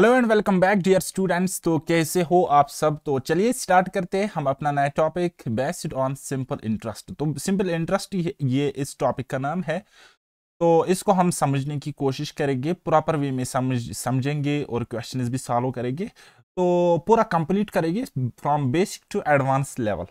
Hello and welcome back dear students. तो कैसे हो आप सब। तो चलिए स्टार्ट करते हैं हम अपना नया topic based on simple interest. तो सिंपल इंटरेस्ट ये इस टॉपिक का नाम है। तो इसको हम समझने की कोशिश करेंगे, प्रॉपर वे में समझेंगे और क्वेश्चंस भी सॉल्व करेंगे। तो पूरा कंप्लीट करेंगे from basic to advance level.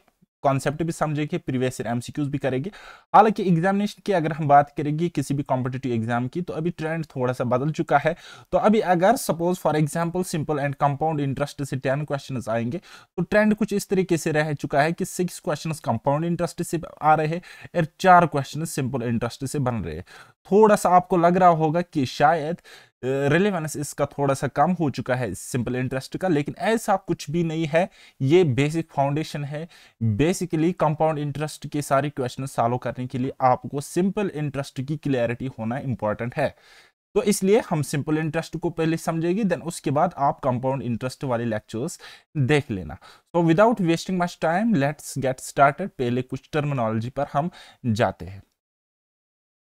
Concept भी समझेंगे, प्रीवियस ईयर एमसीक्यूज भी करेंगे। हालांकि एग्जामिनेशन की अगर हम बात करेंगे किसी भी कॉम्पिटिटिव एग्जाम की, तो अभी ट्रेंड थोड़ा सा बदल चुका है। तो अभी अगर suppose for example simple and compound interest से 10 क्वेश्चंस आएंगे, तो ट्रेंड कुछ इस तरीके से रह चुका है कि 6 क्वेश्चंस कंपाउंड इंटरेस्ट से आ रहे हैं और 4 क्वेश्चन सिंपल इंटरेस्ट से बन रहे हैं। थोड़ा सा आपको लग रहा होगा कि शायद रिलेवेंस इसका थोड़ा सा कम हो चुका है सिंपल इंटरेस्ट का, लेकिन ऐसा कुछ भी नहीं है। ये बेसिक फाउंडेशन है। बेसिकली कंपाउंड इंटरेस्ट के सारे क्वेश्चन सॉल्व करने के लिए आपको सिंपल इंटरेस्ट की क्लैरिटी होना इंपॉर्टेंट है। तो इसलिए हम सिंपल इंटरेस्ट को पहले समझेंगे, देन उसके बाद आप कंपाउंड इंटरेस्ट वाले लेक्चर्स देख लेना। तो without wasting much time let's get started. पहले कुछ टर्मिनोलॉजी पर हम जाते हैं।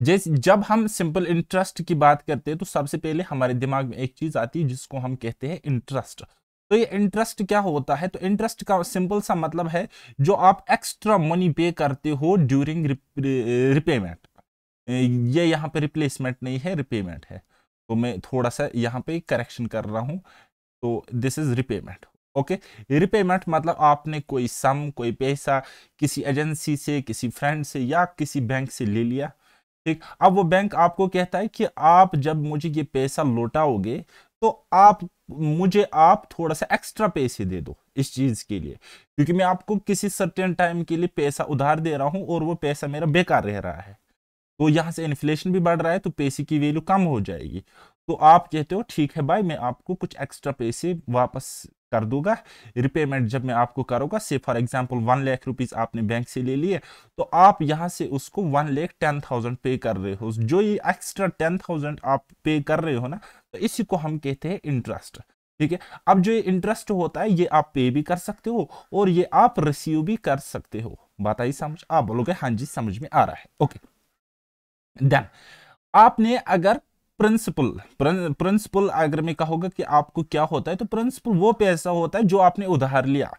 जैसे जब हम सिंपल इंटरेस्ट की बात करते हैं तो सबसे पहले हमारे दिमाग में एक चीज आती है जिसको हम कहते हैं इंटरेस्ट। तो ये इंटरेस्ट क्या होता है? तो इंटरेस्ट का सिंपल सा मतलब है जो आप एक्स्ट्रा मनी पे करते हो ड्यूरिंग रिपेमेंट। ये यहाँ पे रिप्लेसमेंट नहीं है, रिपेमेंट है। तो मैं थोड़ा सा यहाँ पे करेक्शन कर रहा हूँ। तो this is repayment. Okay, repayment मतलब आपने कोई सम, कोई पैसा किसी एजेंसी से, किसी फ्रेंड से या किसी बैंक से ले लिया। ठीक, अब वो बैंक आपको कहता है कि आप जब मुझे ये पैसा लौटाओगे तो आप थोड़ा सा एक्स्ट्रा पैसे दे दो इस चीज के लिए, क्योंकि मैं आपको किसी सर्टेन टाइम के लिए पैसा उधार दे रहा हूं और वो पैसा मेरा बेकार रह रहा है। तो यहां से इन्फ्लेशन भी बढ़ रहा है तो पैसे की वैल्यू कम हो जाएगी। तो आप कहते हो ठीक है भाई, मैं आपको कुछ एक्स्ट्रा पैसे वापस कर दूंगा। रिपेमेंट जब मैं आपको करूंगा, से फॉर एग्जांपल 1 लाख रुपीज आपने बैंक से ले लिए, तो आप यहां से उसको 1,10,000 पे कर रहे हो। जो ये एक्स्ट्रा 10,000 आप पे कर रहे हो ना, तो इसी को हम कहते हैं इंटरेस्ट। ठीक है, अब जो ये इंटरेस्ट होता है ये आप पे भी कर सकते हो और ये आप रिसीव भी कर सकते हो। बात आई समझ? आप बोलोगे हाँ जी समझ में आ रहा है। ओके, देन आपने अगर प्रिंसिपल अगर मैं कहूंगा कि आपको क्या होता है, तो प्रिंसिपल वो पैसा होता है जो आपने उधार लिया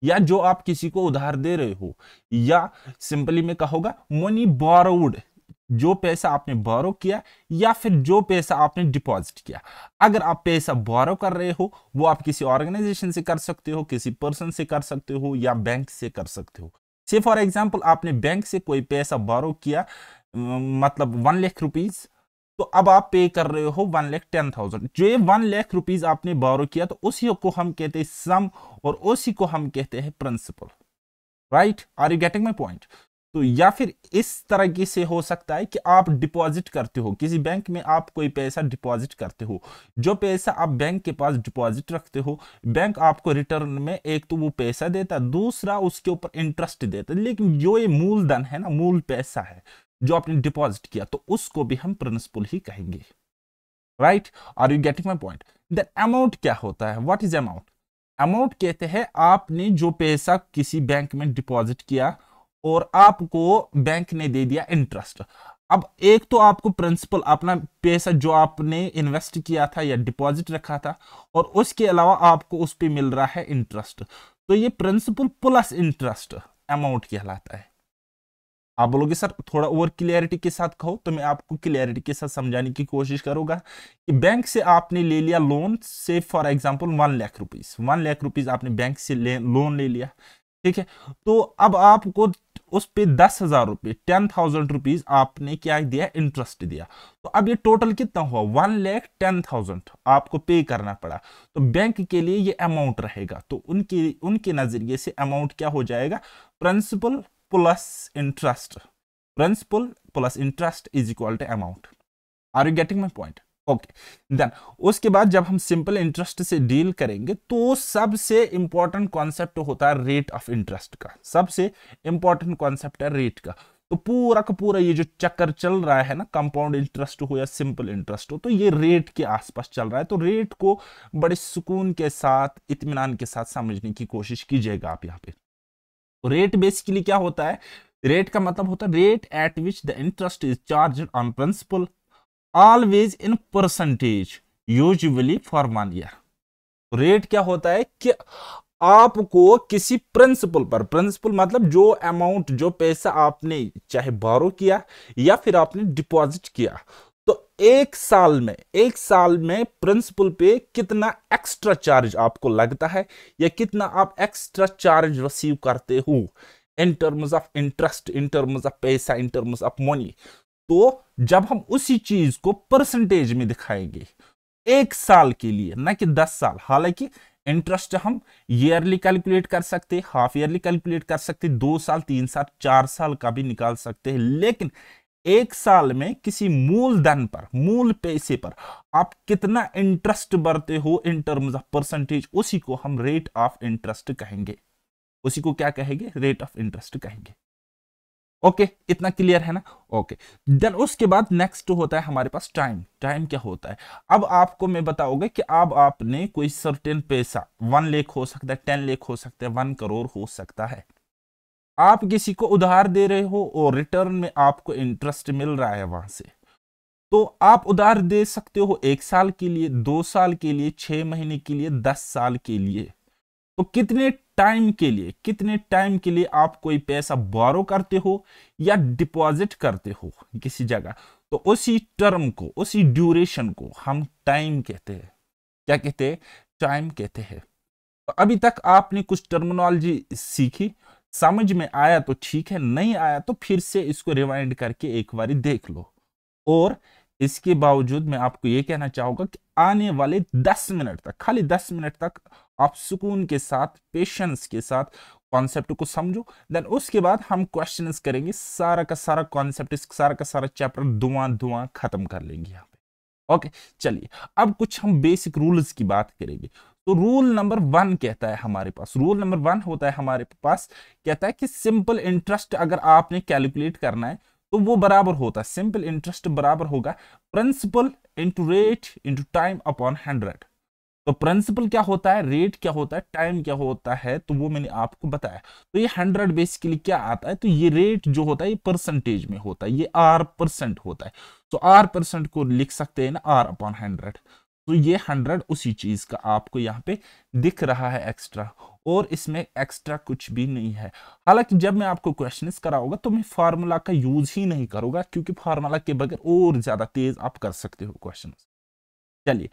या जो आप किसी को उधार दे रहे हो, या सिंपली मैं कहूंगा मनी बोरोड, जो पैसा आपने बोरो किया या फिर जो पैसा आपने डिपॉजिट किया। अगर आप पैसा बोरो कर रहे हो, वो आप किसी ऑर्गेनाइजेशन से कर सकते हो, किसी पर्सन से कर सकते हो या बैंक से कर सकते हो। से फॉर एग्जांपल आपने बैंक से कोई पैसा बोरो किया, मतलब 1 लाख रुपीज, तो अब आप पे कर रहे हो 1,10,000। जो ये 1 लाख रुपीज आपने बोरो किया, तो उसी को हम कहते हैं सम और उसी को हम कहते हैं principal. Right, are you getting my point? तो या फिर इस तरह से हो सकता है कि आप डिपॉजिट करते हो किसी बैंक में, आप कोई पैसा डिपॉजिट करते हो। जो पैसा आप बैंक के पास डिपॉजिट रखते हो, बैंक आपको रिटर्न में एक तो वो पैसा देता है, दूसरा उसके ऊपर इंटरेस्ट देता है। लेकिन जो ये मूलधन है ना, मूल पैसा है जो आपने डिपॉजिट किया, तो उसको भी हम प्रिंसिपल ही कहेंगे। Right, are you getting my point? The amount क्या होता है? What is amount? अमाउंट कहते हैं आपने जो पैसा किसी बैंक में डिपॉजिट किया और आपको बैंक ने दे दिया इंटरेस्ट। अब एक तो आपको प्रिंसिपल, अपना पैसा जो आपने इन्वेस्ट किया था या डिपॉजिट रखा था, और उसके अलावा आपको उस पे मिल रहा है इंटरेस्ट। तो ये प्रिंसिपल प्लस इंटरेस्ट अमाउंट कहलाता है। आप बोलोगे सर थोड़ा और क्लियरिटी के साथ कहो, तो मैं आपको क्लियरिटी के साथ समझाने की कोशिश करूंगा कि बैंक से आपने ले लिया लोन, से for example 1 lakh rupees. 1 lakh rupees आपने बैंक से लोन ले लिया। ठीक है, तो अब आपको उस पे 10,000 रुपए, 10,000 रुपीज आपने क्या दिया? इंटरेस्ट दिया। तो अब ये टोटल कितना हुआ? 1,10,000 आपको पे करना पड़ा। तो बैंक के लिए ये अमाउंट रहेगा। तो उनके नजरिए से अमाउंट क्या हो जाएगा? Principal plus interest. Principal plus interest is equal to amount. Are you getting my point? Okay, then उसके बाद जब हम सिंपल इंटरेस्ट से डील करेंगे, तो सबसे इंपॉर्टेंट कॉन्सेप्ट होता है रेट ऑफ इंटरेस्ट का। सबसे इंपॉर्टेंट कॉन्सेप्ट है रेट का। तो पूरा का पूरा ये जो चक्कर चल रहा है ना, कंपाउंड इंटरेस्ट हो या सिंपल इंटरेस्ट हो, तो ये रेट के आसपास चल रहा है। तो रेट को बड़े सुकून के साथ, इत्मीनान के साथ समझने की कोशिश कीजिएगा आप यहाँ पे। रेट बेसिकली क्या होता है? रेट का मतलब होता है rate at which the interest is charge on principal, always in percentage, usually for 1 year. Rate क्या होता है कि आपको किसी प्रिंसिपल पर, प्रिंसिपल मतलब जो अमाउंट, जो पैसा आपने चाहे बोरो किया या फिर आपने डिपॉजिट किया, तो एक साल में प्रिंसिपल पे कितना एक्स्ट्रा चार्ज आपको लगता है या कितना आप एक्स्ट्रा चार्ज रिसीव करते हो in terms of interest, in terms of पैसा, इन टर्म्स ऑफ मनी। तो जब हम उसी चीज को परसेंटेज में दिखाएंगे एक साल के लिए, ना कि 10 साल, हालांकि इंटरेस्ट हम ईयरली कैलकुलेट कर सकते, हाफ ईयरली कैलकुलेट कर सकते, 2 साल, 3 साल, 4 साल का भी निकाल सकते हैं, लेकिन एक साल में किसी मूलधन पर, मूल पैसे पर आप कितना इंटरेस्ट भरते हो इन टर्म्स ऑफ परसेंटेज, उसी को हम रेट ऑफ इंटरेस्ट कहेंगे। उसी को क्या कहेंगे? रेट ऑफ इंटरेस्ट कहेंगे। ओके, इतना क्लियर है ना? ओके, देन उसके बाद नेक्स्ट होता है हमारे पास टाइम। टाइम क्या होता है? अब आपको मैं बताऊंगा कि अब आपने कोई सर्टेन पैसा, 1 लाख हो सकता है, 10 लाख हो सकता है, 1 करोड़ हो सकता है, आप किसी को उधार दे रहे हो और रिटर्न में आपको इंटरेस्ट मिल रहा है वहां से, तो आप उधार दे सकते हो 1 साल के लिए, 2 साल के लिए, 6 महीने के लिए, 10 साल के लिए। तो कितने टाइम के लिए, कितने टाइम के लिए आप कोई पैसा बोरो करते हो या डिपॉजिट करते हो किसी जगह, तो उसी टर्म को, उसी ड्यूरेशन को हम टाइम कहते हैं। क्या कहते हैं? टाइम कहते हैं। तो अभी तक आपने कुछ टर्मिनोलॉजी सीखी, समझ में आया तो ठीक है, नहीं आया तो फिर से इसको रिवाइंड करके एक बार देख लो। और इसके बावजूद मैं आपको यह कहना चाहूंगा कि आने वाले 10 मिनट तक, खाली 10 मिनट तक आप सुकून के साथ, पेशेंस के साथ कॉन्सेप्ट को समझो। देन उसके बाद हम क्वेश्चंस करेंगे, सारा का सारा कॉन्सेप्ट, सारा का सारा चैप्टर धुआं धुआं खत्म कर लेंगे यहाँ पे। ओके, चलिए अब कुछ हम बेसिक रूल्स की बात करेंगे। तो रूल नंबर 1 कहता है हमारे पास, रूल नंबर 1 होता है हमारे पास, कहता है कि सिंपल इंटरेस्ट अगर आपने कैलकुलेट करना है तो वो बराबर होता है, सिंपल इंटरेस्ट बराबर होगा principal into rate into time upon 100। तो प्रिंसिपल क्या होता है, रेट क्या होता है, टाइम क्या होता है, तो वो मैंने आपको बताया। तो ये 100 बेसिकली क्या आता है, तो ये रेट जो होता है ये परसेंटेज में होता है, ये R% होता है। तो R% को लिख सकते हैं ना R अपॉन 100। तो ये 100 उसी चीज का आपको यहाँ पे दिख रहा है एक्स्ट्रा, और इसमें एक्स्ट्रा कुछ भी नहीं है। हालांकि जब मैं आपको क्वेश्चंस कराऊंगा तो मैं फार्मूला का यूज ही नहीं करूंगा, क्योंकि फार्मूला के बगैर और ज्यादा तेज आप कर सकते हो क्वेश्चन। चलिए,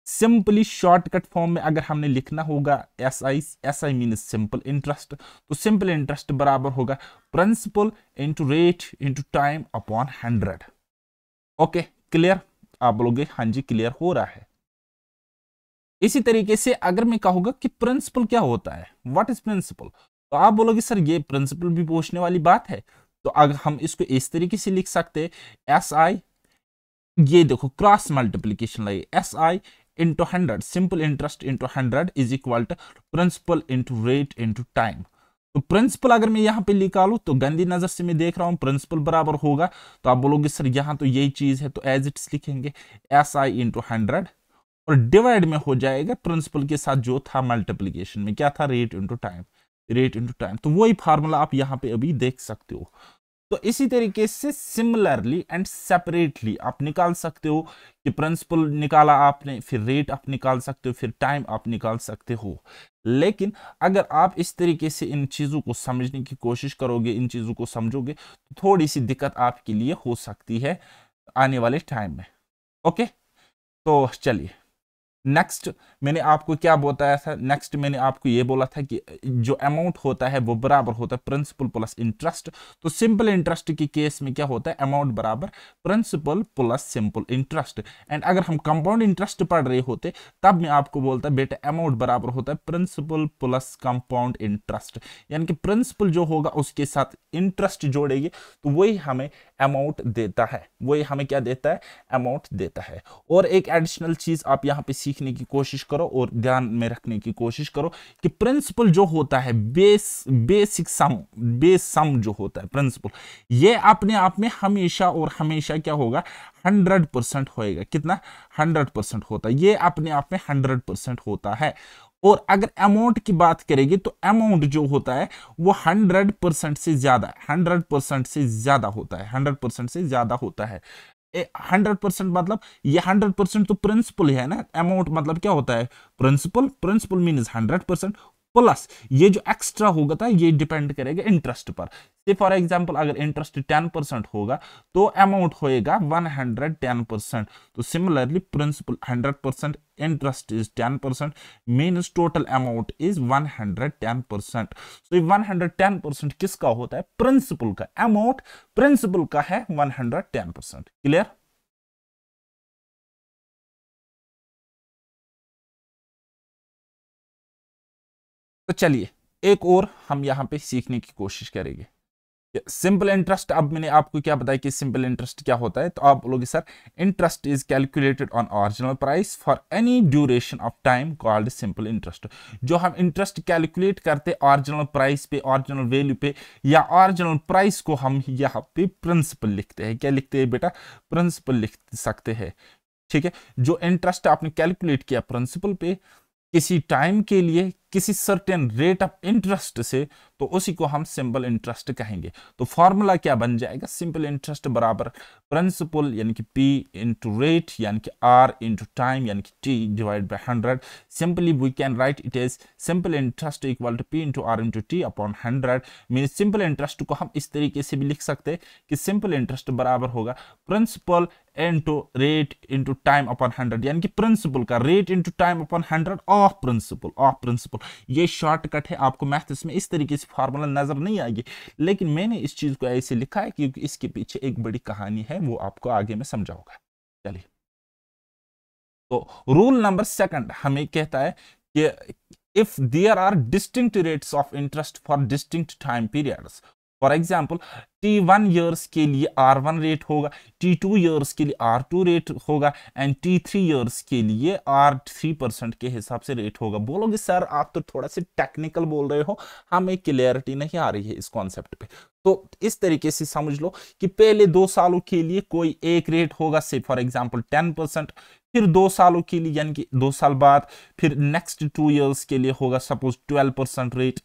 सिंपली शॉर्टकट फॉर्म में अगर हमने लिखना होगा SI मीन सिंपल इंटरेस्ट, तो सिंपल इंटरेस्ट बराबर होगा principal into rate into time upon 100। Okay, clear? आप बोलोगे हाँ जी क्लियर हो रहा है। इसी तरीके से अगर मैं कहूंगा कि प्रिंसिपल क्या होता है, व्हाट इज प्रिंसिपल, तो आप बोलोगे सर ये प्रिंसिपल भी पूछने वाली बात है। तो अगर हम इसको इस तरीके से लिख सकते हैं, SI, ये देखो क्रॉस मल्टीप्लीकेशन लगे, SI into 100, simple interest into 100 is equal to principal into rate into time. तो प्रिंसिपल अगर मैं यहाँ पे निकालू तो गंदी नजर से मैं देख रहा हूं प्रिंसिपल बराबर होगा, तो आप बोलोगे सर यहाँ तो यही चीज है, तो एज इट्स लिखेंगे SI इंटू 100 और डिवाइड में हो जाएगा प्रिंसिपल के साथ जो था मल्टीप्लीकेशन में, क्या था, rate into time, rate into time. तो वही फार्मूला आप यहाँ पे अभी देख सकते हो। तो इसी तरीके से सिमिलरली एंड सेपरेटली आप निकाल सकते हो कि प्रिंसिपल निकाला आपने, फिर रेट आप निकाल सकते हो, फिर टाइम आप निकाल सकते हो। लेकिन अगर आप इस तरीके से इन चीजों को समझने की कोशिश करोगे, इन चीजों को समझोगे, तो थोड़ी सी दिक्कत आपके लिए हो सकती है आने वाले टाइम में। ओके, तो चलिए नेक्स्ट मैंने आपको क्या बताया था, नेक्स्ट मैंने आपको ये बोला था कि जो अमाउंट होता है वो बराबर होता है प्रिंसिपल प्लस इंटरेस्ट। तो सिंपल इंटरेस्ट के केस में क्या होता है, अमाउंट बराबर principal plus simple interest. And अगर हम कंपाउंड इंटरेस्ट पढ़ रहे होते तब मैं आपको बोलता बेटा अमाउंट बराबर होता है प्रिंसिपल प्लस कंपाउंड इंटरेस्ट, यानी कि प्रिंसिपल जो होगा उसके साथ इंटरेस्ट जोड़ेंगे तो वही हमें अमाउंट देता है, वही हमें क्या देता है, अमाउंट देता है। और एक एडिशनल चीज आप यहाँ पे सीखने की कोशिश करो और ध्यान में रखने की कोशिश करो कि प्रिंसिपल जो होता है बेसिक सम जो होता है प्रिंसिपल, ये अपने आप में हमेशा और हमेशा क्या होगा, 100% होएगा। कितना? 100% होता है, ये अपने आप में 100% होता है। और अगर अमाउंट की बात करेंगे तो अमाउंट जो होता है वो 100% से ज्यादा, 100% से ज्यादा होता है, 100% से ज्यादा होता है। 100% मतलब ये 100% तो प्रिंसिपल है ना, अमाउंट मतलब क्या होता है, प्रिंसिपल, प्रिंसिपल मीन्स 100% प्लस ये जो एक्स्ट्रा होगा था ये डिपेंड करेगा इंटरेस्ट पर। से फॉर एग्जांपल अगर इंटरेस्ट 10% होगा तो अमाउंट होएगा 110%। तो similarly principal 100%, interest is 10%, means total amount is 110%। तो ये 110% किसका होता है, प्रिंसिपल का। अमाउंट प्रिंसिपल का है 110%। क्लियर। तो चलिए एक और हम यहां पे सीखने की कोशिश करेंगे। सिंपल इंटरेस्ट, अब मैंने आपको क्या बताया कि सिंपल इंटरेस्ट क्या होता है, तो आप बोलोगे sir interest is calculated on original price for any duration of time called simple interest. जो हम इंटरेस्ट कैलकुलेट करते ओरिजिनल प्राइस पे, ओरिजिनल वैल्यू पे, या ओरिजिनल प्राइस को हम यहाँ पे प्रिंसिपल लिखते हैं। क्या लिखते हैं बेटा, प्रिंसिपल लिख सकते हैं। ठीक है, जो इंटरेस्ट आपने कैलकुलेट किया प्रिंसिपल पे किसी टाइम के लिए किसी सर्टेन रेट ऑफ इंटरेस्ट से, तो उसी को हम सिंपल इंटरेस्ट कहेंगे। तो फॉर्मूला क्या बन जाएगा, सिंपल इंटरेस्ट बराबर प्रिंसिपल यानी कि P इंटू रेट यानी कि R इंटू टाइम यानी कि T divide by 100। Simply we can write it as simple interest equal to P into R into T upon 100। Mean simple interest को हम इस तरीके से भी लिख सकते हैं कि सिंपल इंटरेस्ट बराबर होगा principal into rate into time upon 100, यानी कि प्रिंसिपल का rate into time upon 100 of principal. ये शॉर्टकट है, आपको मैथ्स में इस तरीके से फार्मूला नजर नहीं आएगी, लेकिन मैंने इस चीज को ऐसे लिखा है क्योंकि इसके पीछे एक बड़ी कहानी है, वो आपको आगे में समझाऊंगा। चलिए, तो रूल नंबर सेकंड हमें कहता है कि if there are distinct rates of interest for distinct time periods, for example T1 years के लिए R1 रेट होगा, T2 ईयर्स के लिए R2 रेट होगा, एंड T3 ईयर्स के लिए R3% के हिसाब से रेट होगा। बोलोगे सर आप तो थोड़ा सा टेक्निकल बोल रहे हो, हमें क्लियरिटी नहीं आ रही है इस कॉन्सेप्ट पे। तो इस तरीके से समझ लो कि पहले 2 सालों के लिए कोई एक रेट होगा, से फॉर एग्जाम्पल 10%, फिर 2 सालों के लिए यानी कि 2 साल बाद फिर नेक्स्ट 2 ईयर्स के लिए होगा सपोज 12% रेट,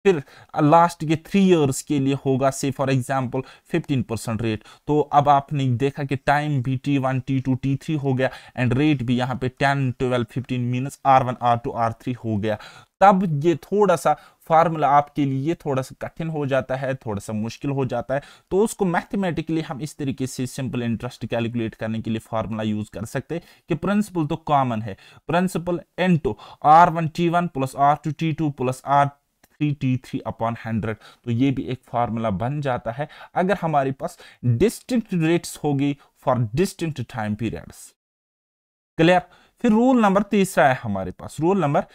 फिर लास्ट के 3 इयर्स के लिए होगा से फॉर एग्जांपल 15% रेट। तो अब आपने देखा कि टाइम भी T1 T2 T3 हो गया एंड रेट भी यहाँ पे 10 12 15 मीनस R1 R2 R3 हो गया। तब ये थोड़ा सा फार्मूला आपके लिए थोड़ा सा कठिन हो जाता है, थोड़ा सा मुश्किल हो जाता है, तो उसको मैथमेटिकली हम इस तरीके से सिंपल इंटरेस्ट कैलकुलेट करने के लिए फार्मूला यूज कर सकते हैं कि प्रिंसिपल तो कॉमन है, principal into R1 T1 plus R2 T2 plus R3 T3 upon 100। तो ये भी एक फार्मूला बन जाता है अगर हमारे पास डिस्टिंक्ट रेट्स होगी for distinct time periods. Clear. फिर रूल नंबर तीसरा है हमारे पास, रूल नंबर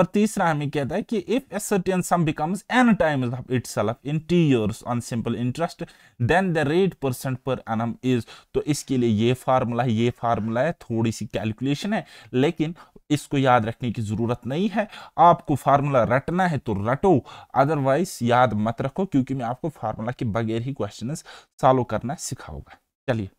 तीसरा हमें कहता है कि if a certain sum becomes n times of itself in t years on simple interest then the rate % per annum is। तो इसके लिए ये फार्मूला है, थोड़ी सी कैलकुलेशन है, लेकिन इसको याद रखने की जरूरत नहीं है। आपको फार्मूला रटना है तो रटो, अदरवाइज याद मत रखो, क्योंकि मैं आपको फार्मूला के बगैर ही क्वेश्चंस सॉल्व करना सिखाऊंगा। चलिए,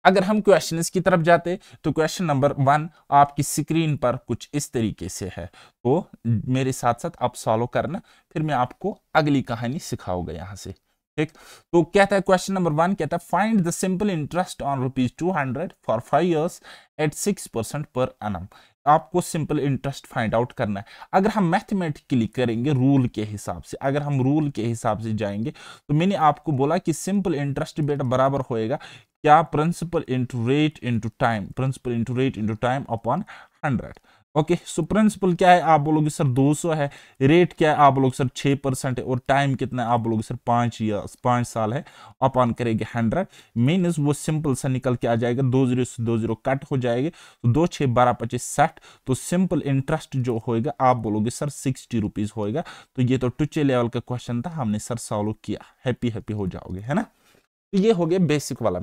अगर हम क्वेश्चंस की तरफ जाते तो क्वेश्चन नंबर 1 आपकी स्क्रीन पर कुछ इस तरीके से है, तो मेरे साथ साथ आप सॉल्व करना, फिर मैं आपको अगली कहानी सिखाऊंगा यहां से। ठीक, तो कहता है क्वेश्चन नंबर 1 कहता है find the simple interest on ₹200 for 5 years at 6% per annum. आपको सिंपल इंटरेस्ट फाइंड आउट करना है। अगर हम मैथमेटिकली करेंगे रूल के हिसाब से, अगर हम रूल के हिसाब से जाएंगे, तो मैंने आपको बोला कि सिंपल इंटरेस्ट बेटा बराबर होएगा क्या, principal into rate into time upon 100। Okay, so principal क्या है, आप बोलोगे सर 200 है, रेट क्या है, आप बोलोगे सर 6% है, और टाइम कितना है, आप बोलोगे सर 5 साल है, अपॉन करेंगे 100, मीन्स वो सिंपल सा निकल के आ जाएगा, 20 से 20 कट हो जाएंगे, तो 2 6 12 25 60। तो सिंपल इंटरेस्ट जो होएगा आप बोलोगे सर 60 रुपीज होएगा। तो ये तो टुचे लेवल का क्वेश्चन था, हमने सर सॉल्व किया, हैप्पी हो जाओगे, है ना। ये हो गया बेसिक वाला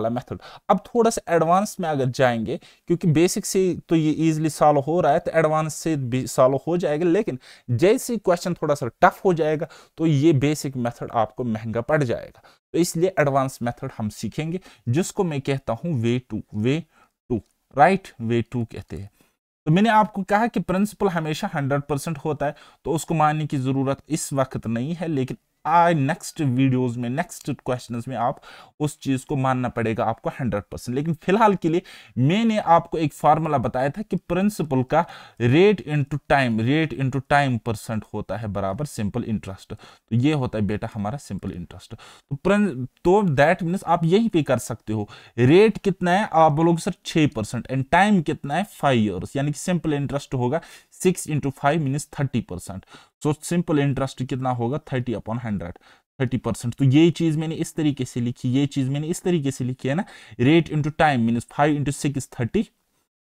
मेथड, अब थोड़ा सा एडवांस में अगर जाएंगे, क्योंकि बेसिक से तो ये इजीली सॉल्व हो रहा है, तो एडवांस से भी सॉल्व हो जाएगा, लेकिन जैसे क्वेश्चन थोड़ा सा टफ हो जाएगा तो ये बेसिक मेथड आपको महंगा पड़ जाएगा। तो इसलिए एडवांस मेथड हम सीखेंगे, जिसको मैं कहता हूं वे टू कहते हैं। तो मैंने आपको कहा कि प्रिंसिपल हमेशा 100% होता है, तो उसको मानने की जरूरत इस वक्त नहीं है, लेकिन नेक्स्ट वीडियोस में, नेक्स्ट क्वेश्चंस में आप उस चीज को मानना पड़ेगा आपको 100%। लेकिन फिलहाल के लिए मैंने आपको एक फार्मूला बताया था कि प्रिंसिपल का रेट इनटू टाइम परसेंट होता है बराबर सिंपल इंटरेस्ट। तो ये होता है बेटा हमारा सिंपल इंटरेस्ट। तो दैट मीन्स आप यहीं पे कर सकते हो, रेट कितना है आप बोलोगे सर 6% एंड टाइम कितना है 5 ईयर्स, यानी कि सिंपल इंटरेस्ट होगा 6 × 5 मीन्स 30%। सो सिंपल इंटरेस्ट कितना होगा 30/100, 30%। तो ये चीज मैंने इस तरीके से लिखी, ये चीज मैंने इस तरीके से लिखी है ना, rate into time means 5 × 6 30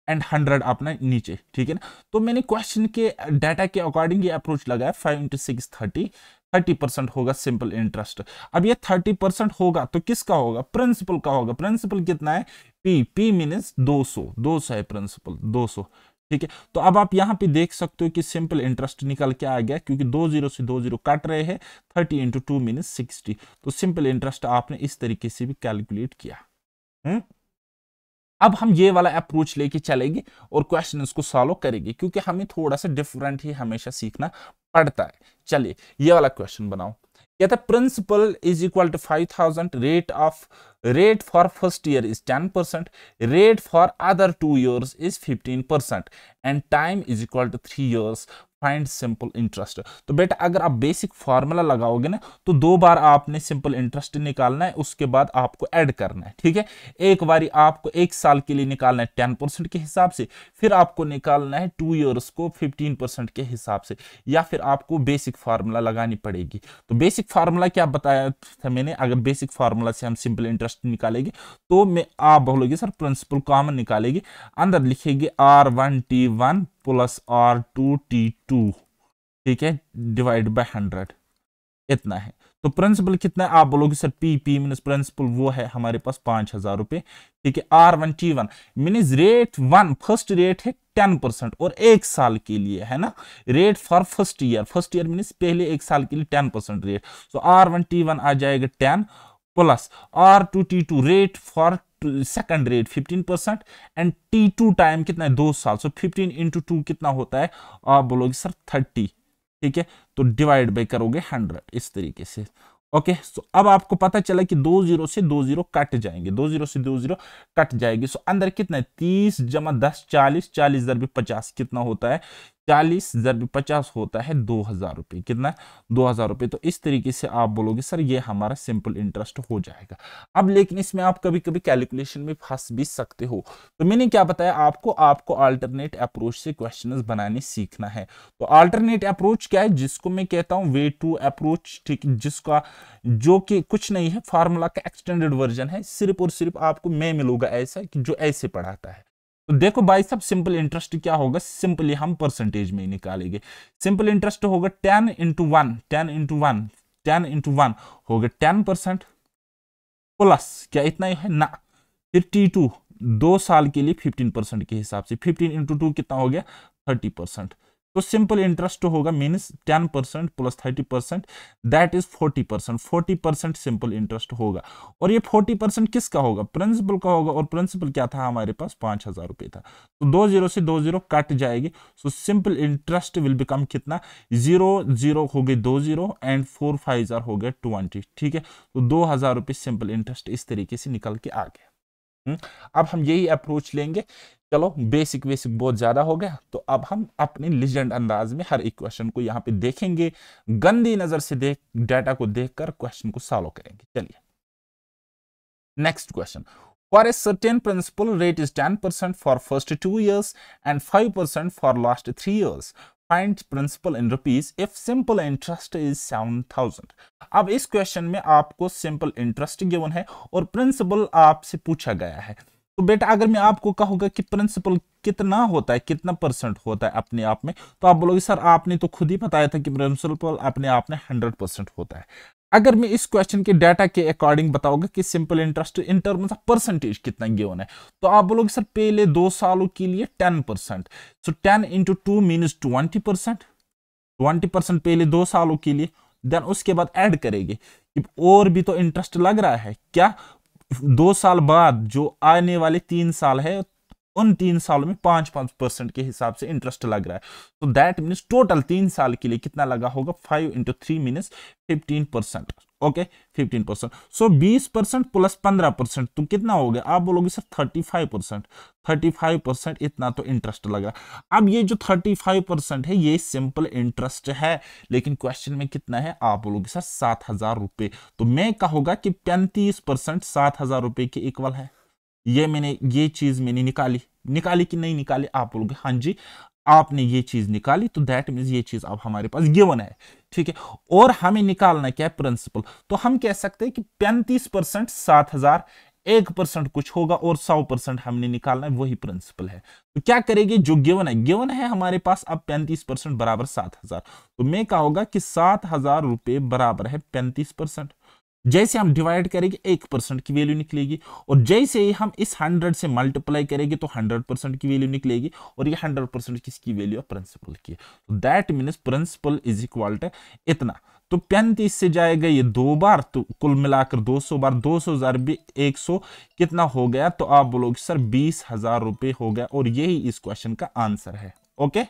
and 100 अपना नीचे, ठीक है ना। तो मैंने क्वेश्चन के डाटा के अकॉर्डिंग ये अप्रोच लगाया, 5 × 6 30% होगा सिंपल इंटरेस्ट। अब ये 30% होगा तो किसका होगा, प्रिंसिपल का होगा। प्रिंसिपल कितना है, पी मीन्स 200 है प्रिंसिपल 200, ठीक है। तो अब आप यहां पे देख सकते हो कि सिंपल इंटरेस्ट निकल के आ गया, क्योंकि 20 से 20 काट रहे हैं, 30 × 2 मीन्स 60। तो सिंपल इंटरेस्ट आपने इस तरीके से भी कैलकुलेट किया। अब हम ये वाला अप्रोच लेके चलेंगे और क्वेश्चन को सॉल्व करेंगे, क्योंकि हमें थोड़ा सा डिफरेंट ही हमेशा सीखना पड़ता है। चलिए ये वाला क्वेश्चन बनाओ। कहता है principal is equal to 5000, rate for first year is 10%, rate for other 2 years is 15% and time is equal to 3 years। Find simple interest. तो बेटा अगर आप बेसिक फार्मूला लगाओगे ना तो 2 बार आपने सिंपल इंटरेस्ट निकालना है, उसके बाद आपको ऐड करना है, ठीक है। एक बारी आपको 1 साल के लिए निकालना है 10% के हिसाब से, फिर आपको निकालना है 2 years को 15% के हिसाब से, या फिर आपको बेसिक फार्मूला लगानी पड़ेगी। तो बेसिक फार्मूला क्या बताया था मैंने, अगर बेसिक फार्मूला से हम सिंपल इंटरेस्ट निकालेंगे तो आप बोलोगे सर प्रिंसिपल कॉमन निकालेंगे, अंदर लिखेंगे R1T1 प्लस R2T2, ठीक है, डिवाइड बाय 100, इतना है। तो प्रिंसिपल कितना है आप बोलोगे सर पी मीन्स प्रिंसिपल वो है हमारे पास 5000 रुपए, ठीक है। R1T1 means rate 1 first rate है 10% और 1 साल के लिए है ना, rate for first year means पहले 1 साल के लिए 10% रेट। सो R1T1 आ जाएगा 10 plus R2T2 rate for second rate 15% and T2 time कितना है 2 साल। सो 15 × 2 कितना होता है आप बोलोगे सर 30, ठीक है। तो डिवाइड बाय करोगे 100 इस तरीके से, ओके। सो अब आपको पता चला कि 20 से 20 कट जाएंगे, 20 से 20 कट जाएगी। सो अंदर कितना है 30 + 10 40, 40 × 50 कितना होता है, 40 × 50 होता है 2000 रुपये, कितना 2000 रुपये। तो इस तरीके से आप बोलोगे सर ये हमारा सिंपल इंटरेस्ट हो जाएगा। अब लेकिन इसमें आप कभी कभी कैलकुलेशन में फंस भी सकते हो। तो मैंने क्या बताया आपको अल्टरनेट अप्रोच से क्वेश्चंस बनाने सीखना है। तो अल्टरनेट अप्रोच क्या है, जिसको मैं कहता हूं वे टू अप्रोच, ठीक, जिसका जो कि कुछ नहीं है, फार्मूला का एक्सटेंडेड वर्जन है, सिर्फ और सिर्फ आपको मैं मिलूंगा ऐसा कि जो ऐसे पढ़ाता है। तो देखो भाई साहब सिंपल इंटरेस्ट क्या होगा, सिंपली हम परसेंटेज में निकालेंगे। सिंपल इंटरेस्ट होगा 10 × 1, 10 × 1 होगा 10% प्लस क्या इतना ही है ना, फिर T2 2 साल के लिए 15% के हिसाब से, 15 × 2 कितना हो गया 30%। तो सिंपल इंटरेस्ट होगा means 10% plus 30% that is 40%, 40% simple interest होगा। और ये 40% किसका होगा, प्रिंसिपल का होगा। और प्रिंसिपल क्या था हमारे पास 5000 रुपये था। तो 20 से 20 कट जाएगी। So simple interest will become कितना, 0 हो गए 20 एंड 4 5 हो गए 20, ठीक है। तो 2000 रुपये सिंपल इंटरेस्ट इस तरीके से निकल के आ गया। अब हम यही अप्रोच लेंगे। चलो बेसिक बहुत ज्यादा हो गया, तो अब हम अपने लीजेंड अंदाज में हर एक क्वेश्चन को यहाँ पे देखेंगे, गंदी नजर से डाटा को देखकर क्वेश्चन को सॉल्व करेंगे। चलिए next question, for a certain principal rate is 10% for first 2 years and 5% for last 3 years, find principal in rupees if simple interest is 7000। अब इस क्वेश्चन में आपको सिंपल इंटरेस्ट गिवन है और प्रिंसिपल आपसे पूछा गया है। तो बेटा अगर मैं आपको कहूंगा कि प्रिंसिपल कितना होता है, कितना परसेंट होता है अपने आप में, तो आप बोलोगे सर आपने तो खुद ही बताया था कि प्रिंसिपल अपने आप में 100% होता है। अगर मैं इस क्वेश्चन के डाटा के अकॉर्डिंग बताऊंगा कि simple interest in terms of percentage कितना गिवन है, तो आप बोलोगे सर पहले 2 सालों के लिए 10%। सो 10 × 2 मीन्स 20%, 20% पहले 2 सालों के लिए। देन उसके बाद ऐड करेंगे कि और भी तो इंटरेस्ट लग रहा है क्या, 2 साल बाद जो आने वाले 3 साल है उन 3 सालों में 5-5% के हिसाब से इंटरेस्ट लग रहा है। तो दैट मीन्स टोटल 3 साल के लिए कितना लगा होगा, 5 × 3 मीन्स 15%। ओके 15%। सो 20% प्लस 15% तो कितना हो गया, आप बोलोगे सर 35%। 35% इतना तो इंटरेस्ट लगा। अब ये जो 35% है ये सिंपल इंटरेस्ट है, लेकिन क्वेश्चन में कितना है, आप बोलोगे सर 7,000 रुपए। तो मैं कहूंगा कि 35% 7,000 रुपए के इक्वल है। ये चीज मैंने निकाली कि नहीं निकाली, आप बोलोगे हाँ जी आपने ये चीज निकाली। तो दैट मीन्स ये चीज अब हमारे पास गिवन है, ठीक है। और हमें निकालना क्या है, प्रिंसिपल। तो हम कह सकते हैं कि 35% 7,000, 1% कुछ होगा और 100% हमने निकालना है, वही प्रिंसिपल है। तो क्या करेंगे, जो गिवन है हमारे पास अब 35% बराबर 7,000। तो मैं कहूंगा कि 7,000 रुपए बराबर है 35%। जैसे हम डिवाइड करेंगे 1% की वैल्यू निकलेगी, और जैसे ही हम इस 100 से मल्टीप्लाई करेंगे तो 100% की वैल्यू निकलेगी, और ये 100% किसकी वैल्यू है, प्रिंसिपल की। तो that means principal is equal to इतना। तो 35 से जाएगा ये 2 बार, तो कुल मिलाकर 200 बार, 200,000 भी 100 कितना हो गया, तो आप बोलोगे सर 20,000 रुपए हो गया, और यही इस क्वेश्चन का आंसर है। ओके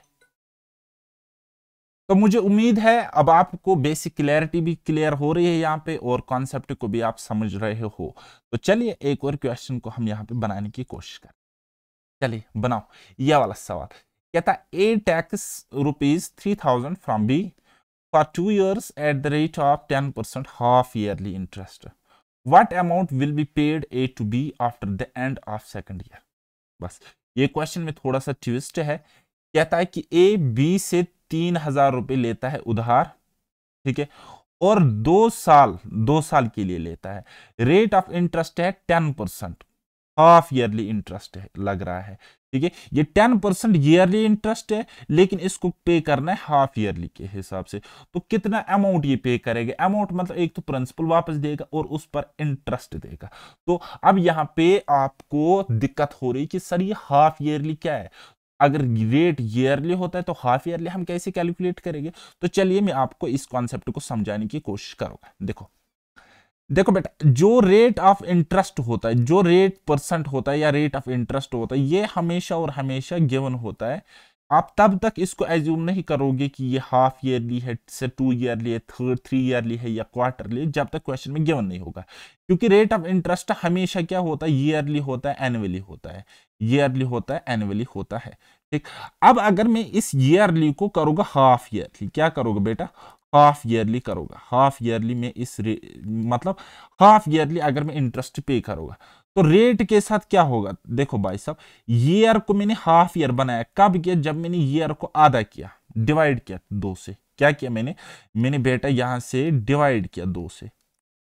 तो मुझे उम्मीद है अब आपको बेसिक क्लैरिटी भी क्लियर हो रही है यहाँ पे, और कॉन्सेप्ट को भी आप समझ रहे हो। तो चलिए एक और क्वेश्चन को हम यहाँ पे बनाने की कोशिश करें। चलिए बनाओ यह वाला सवाल। कहता A takes ₹3,000 from B for 2 years at the rate of 10% half yearly interest. What amount will be paid A to B after the end of second year. बस ये क्वेश्चन में थोड़ा सा ट्विस्ट है। कहता है कि ए बी से 3,000 रुपए लेता है उधार, ठीक है, और 2 साल के लिए लेता है। रेट ऑफ इंटरेस्ट है 10%, हाफ ईयरली इंटरेस्ट है लग रहा है, ठीक है। ये 10% ईयरली इंटरेस्ट है, लेकिन इसको पे करना है हाफ ईयरली के हिसाब से। तो कितना अमाउंट ये पे करेगा, अमाउंट मतलब एक तो प्रिंसिपल वापस देगा और उस पर इंटरेस्ट देगा। तो अब यहां पे आपको दिक्कत हो रही कि सर ये हाफ ईयरली क्या है। अगर रेट ईयरली होता है तो हाफ ईयरली हम कैसे कैलकुलेट करेंगे। तो चलिए मैं आपको इस कॉन्सेप्ट को समझाने की कोशिश करूंगा। देखो बेटा, जो रेट ऑफ इंटरेस्ट होता है, जो रेट परसेंट होता है या रेट ऑफ इंटरेस्ट होता है, ये हमेशा और हमेशा गिवन होता है। आप तब तक इसको एज्यूम नहीं करोगे कि ये हाफ ईयरली है, से 2 ईयरली है, 3 ईयरली है या क्वार्टरली, जब तक क्वेश्चन में गिवन नहीं होगा। क्योंकि रेट ऑफ इंटरेस्ट हमेशा क्या होता है, ईयरली होता है, एनुअली होता है, ईयरली होता है, एनुअली होता है, ठीक। अब अगर मैं इस ईयरली को करूंगा हाफ ईयरली, क्या करोगे बेटा, हाफ ईयरली करूंगा। हाफ ईयरली में मतलब हाफ ईयरली अगर मैं इंटरेस्ट पे करूंगा तो रेट के साथ क्या होगा। देखो भाई साहब, ईयर को मैंने हाफ ईयर बनाया कब किया, जब मैंने ईयर को आधा किया, डिवाइड किया 2 से। क्या किया मैंने बेटा यहां से डिवाइड किया 2 से,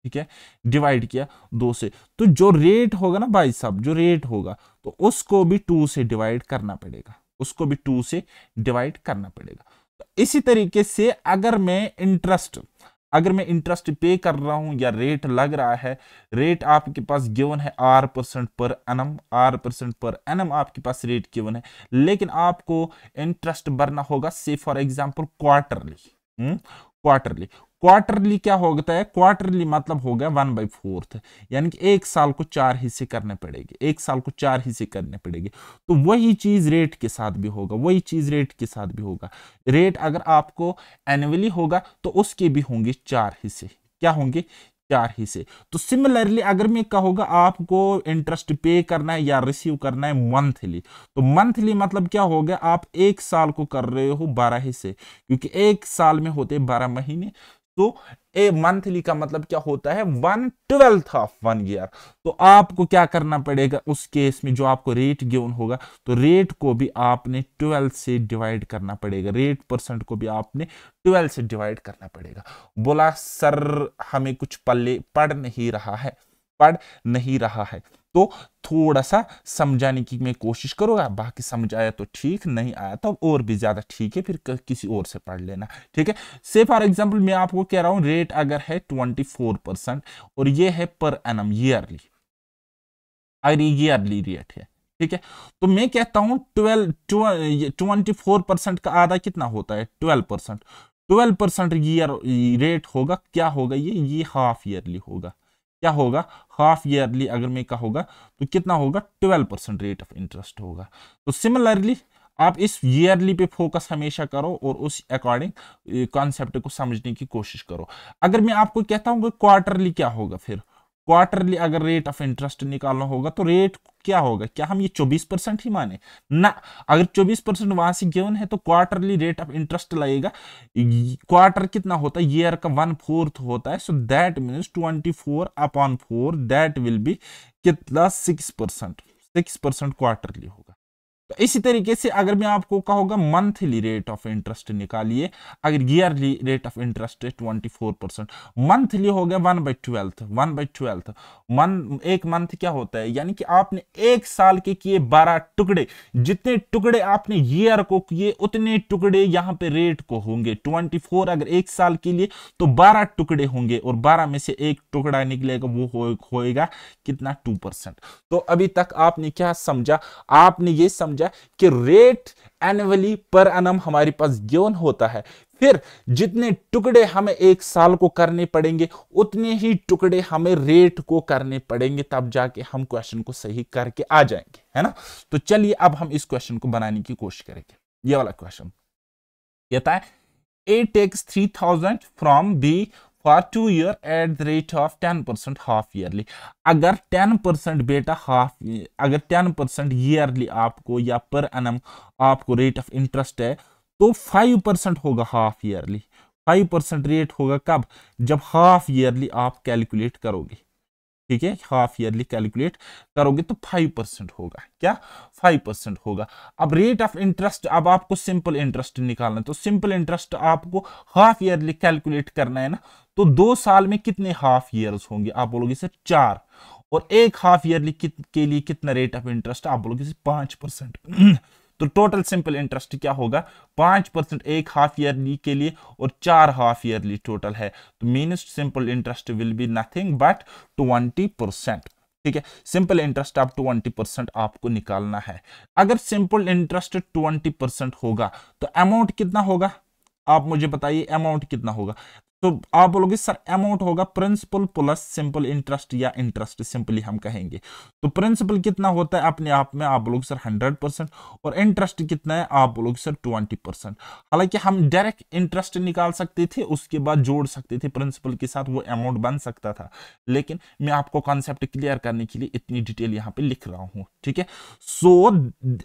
ठीक है, डिवाइड किया 2 से। तो जो रेट होगा ना भाई साहब, जो रेट होगा तो उसको भी 2 से डिवाइड करना पड़ेगा, उसको भी 2 से डिवाइड करना पड़ेगा। तो इसी तरीके से अगर मैं इंटरेस्ट पे कर रहा हूं या रेट लग रहा है, रेट आपके पास गिवन है R% per annum, R% per annum आपके पास रेट गिवन है, लेकिन आपको इंटरेस्ट भरना होगा से फॉर एग्जांपल क्वार्टरली क्या होता है, क्वार्टरली मतलब हो गया 1/4, यानी कि 1 साल को 4 हिस्से करने पड़ेंगे, 1 साल को 4 हिस्से करने पड़ेंगे। तो वही चीज रेट के साथ भी होगा, रेट अगर आपको एनुअली होगा तो उसके भी होंगे 4 हिस्से। क्या होंगे, 4 हिस्से। तो सिमिलरली अगर मैं कहूंगा आपको इंटरेस्ट पे करना है या रिसीव करना है मंथली, तो मंथली मतलब क्या हो गया, आप 1 साल को कर रहे हो 12 हिस्से, क्योंकि 1 साल में होते 12 महीने। तो ए मंथली का मतलब क्या होता है, 1/12 ऑफ 1 ईयर। तो आपको क्या करना पड़ेगा उस केस में, जो आपको रेट गिवन होगा तो रेट को भी आपने 12 से डिवाइड करना पड़ेगा, रेट परसेंट को भी आपने 12 से डिवाइड करना पड़ेगा। बोला सर हमें कुछ पल्ले पड़ नहीं रहा है, तो थोड़ा सा समझाने की मैं कोशिश करूंगा। बाकी समझ आया तो ठीक, नहीं आया तो और भी ज्यादा ठीक है, फिर किसी और से पढ़ लेना, ठीक है। से फॉर एग्जांपल मैं आपको कह रहा हूं रेट अगर है 24% और ये है पर एनम ईयरली, अगर ईयरली रेट है, ठीक है। तो मैं कहता हूं 24% का आधा कितना होता है, 12% ईयर रेट होगा, क्या होगा ये हाफ ईयरली होगा। क्या होगा, हाफ ईयरली अगर मैं कहूँगा तो कितना होगा, 12% रेट ऑफ इंटरेस्ट होगा। तो सिमिलरली आप इस ईयरली पे फोकस हमेशा करो और उस अकॉर्डिंग कॉन्सेप्ट को समझने की कोशिश करो। अगर मैं आपको कहता हूँ कि क्वार्टरली क्या होगा, फिर क्वार्टरली अगर रेट ऑफ इंटरेस्ट निकालना होगा तो रेट क्या होगा, क्या हम ये 24% ही माने ना, अगर 24% वहां से गिवन है तो क्वार्टरली रेट ऑफ इंटरेस्ट लगेगा। क्वार्टर कितना होता है, ईयर का 1/4 होता है, so that means 24/4 that will B कितना, 6%, 6% क्वार्टरली होगा। तो इसी तरीके से अगर मैं आपको कहूंगा मंथली रेट ऑफ इंटरेस्ट निकालिए, अगर ईयरली रेट ऑफ इंटरेस्ट है 24%, मंथली हो गया 1/12, 1/12 एक मंथ क्या होता है, यानी कि आपने एक साल के किए 12 टुकड़े, जितने टुकड़े आपने ईयर को किए उतने टुकड़े यहां पे रेट को होंगे। 24 अगर एक साल के लिए तो 12 टुकड़े होंगे और 12 में से एक टुकड़ा निकलेगा, वो होएगा कितना, 2%। तो अभी तक आपने क्या समझा, आपने ये समझा कि रेट एनुअली पर एनम हमारे पास गिवन होता है, फिर जितने टुकड़े हमें एक साल को करने पड़ेंगे उतने ही टुकड़े हमें रेट को करने पड़ेंगे, तब जाके हम क्वेश्चन को सही करके आ जाएंगे, है ना। तो चलिए अब हम इस क्वेश्चन को बनाने की कोशिश करेंगे। ये वाला क्वेश्चन कहता है A takes 3,000 from B for 2 years at the rate of 10% half yearly। अगर 10% बेटा अगर 10% ईयरली आपको या पर एनम आपको रेट ऑफ इंटरेस्ट है तो 5% होगा हाफ ईयरली। 5% रेट होगा कब, जब हाफ ईयरली आप कैलकुलेट करोगे, ठीक है, हाफ ईयरली कैलकुलेट करोगे तो 5% होगा, क्या 5% होगा। अब रेट ऑफ इंटरेस्ट, अब आपको सिंपल इंटरेस्ट निकालना है, तो सिंपल इंटरेस्ट आपको हाफ ईयरली कैलकुलेट करना है ना, तो 2 साल में कितने हाफ ईयर्स होंगे, आप बोलोगे सर 4, और एक हाफ ईयरली के लिए कितना रेट ऑफ इंटरेस्ट, आप बोलोगे सर 5%। तो टोटल सिंपल इंटरेस्ट क्या होगा, 5% एक हाफ ईयरली के लिए और 4 हाफ ईयरली टोटल है, तो means simple interest will be nothing but 20%। ठीक है, सिंपल इंटरेस्ट आप 20% आपको निकालना है। अगर सिंपल इंटरेस्ट 20% होगा तो अमाउंट कितना होगा, आप मुझे बताइए अमाउंट कितना होगा। तो आप बोलोगे सर अमाउंट होगा प्रिंसिपल प्लस सिंपल इंटरेस्ट या इंटरेस्ट सिंपली हम कहेंगे। तो प्रिंसिपल कितना होता है अपने आप में, आप बोलोगे सर 100%, और इंटरेस्ट कितना है, आप बोलोगे सर 20%। हालांकि हम डायरेक्ट इंटरेस्ट निकाल सकते थे, उसके बाद जोड़ सकते थे प्रिंसिपल के साथ, वो अमाउंट बन सकता था, लेकिन मैं आपको कॉन्सेप्ट क्लियर करने के लिए इतनी डिटेल यहाँ पे लिख रहा हूँ। ठीक है, सो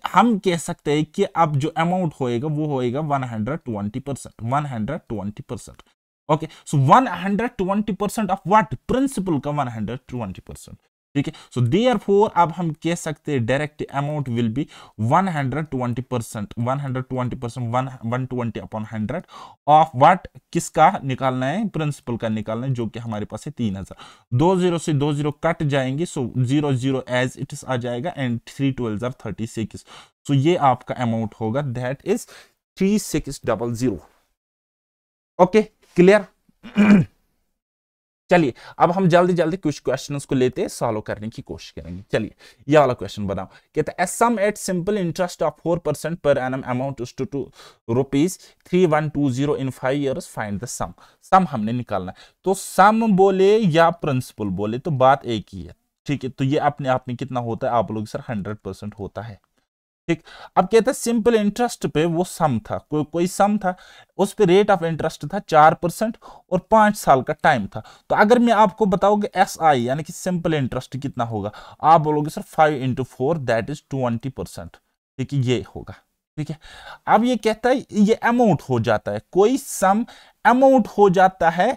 हम कह सकते हैं कि अब जो अमाउंट होएगा वो होएगा 120%, 120%। Okay, so 120% of what, principal का 120%। ठीक है, सो देयरफॉर अब हम कह सकते हैं direct amount will B 120%, 120% 120/100 of what, किसका निकालना है, प्रिंसिपल का निकालना है, जो कि हमारे पास है 3000। 20 से 20 कट जाएंगे, सो 00 एज इट इज आ जाएगा, एंड 3 12 are 36। सो ये आपका अमाउंट होगा, दैट इज 3600। Okay, clear. चलिए अब हम जल्दी जल्दी कुछ क्वेश्चंस को लेते हैं, सॉल्व करने की कोशिश करेंगे। चलिए ये वाला क्वेश्चन बताओ, कहता है sum at simple interest of 4% per annum amount to ₹3120 in 5 years, find the sum. Sum हमने निकालना है, तो सम बोले या प्रिंसिपल बोले तो बात एक ही है। ठीक है, तो ये अपने आप में कितना होता है, आप लोग सर 100% होता है। ठीक, अब कहता है सिंपल इंटरेस्ट पे वो सम था, कोई सम था, उस पे रेट ऑफ इंटरेस्ट था 4% और 5 साल का टाइम था। तो अगर मैं आपको बताऊंगा SI यानी कि सिंपल इंटरेस्ट कितना होगा, आप बोलोगे सर 5 × 4 दैट इज 20%। ठीक है, ये होगा। ठीक है, अब ये कहता है ये अमाउंट हो जाता है, कोई सम अमाउंट हो जाता है,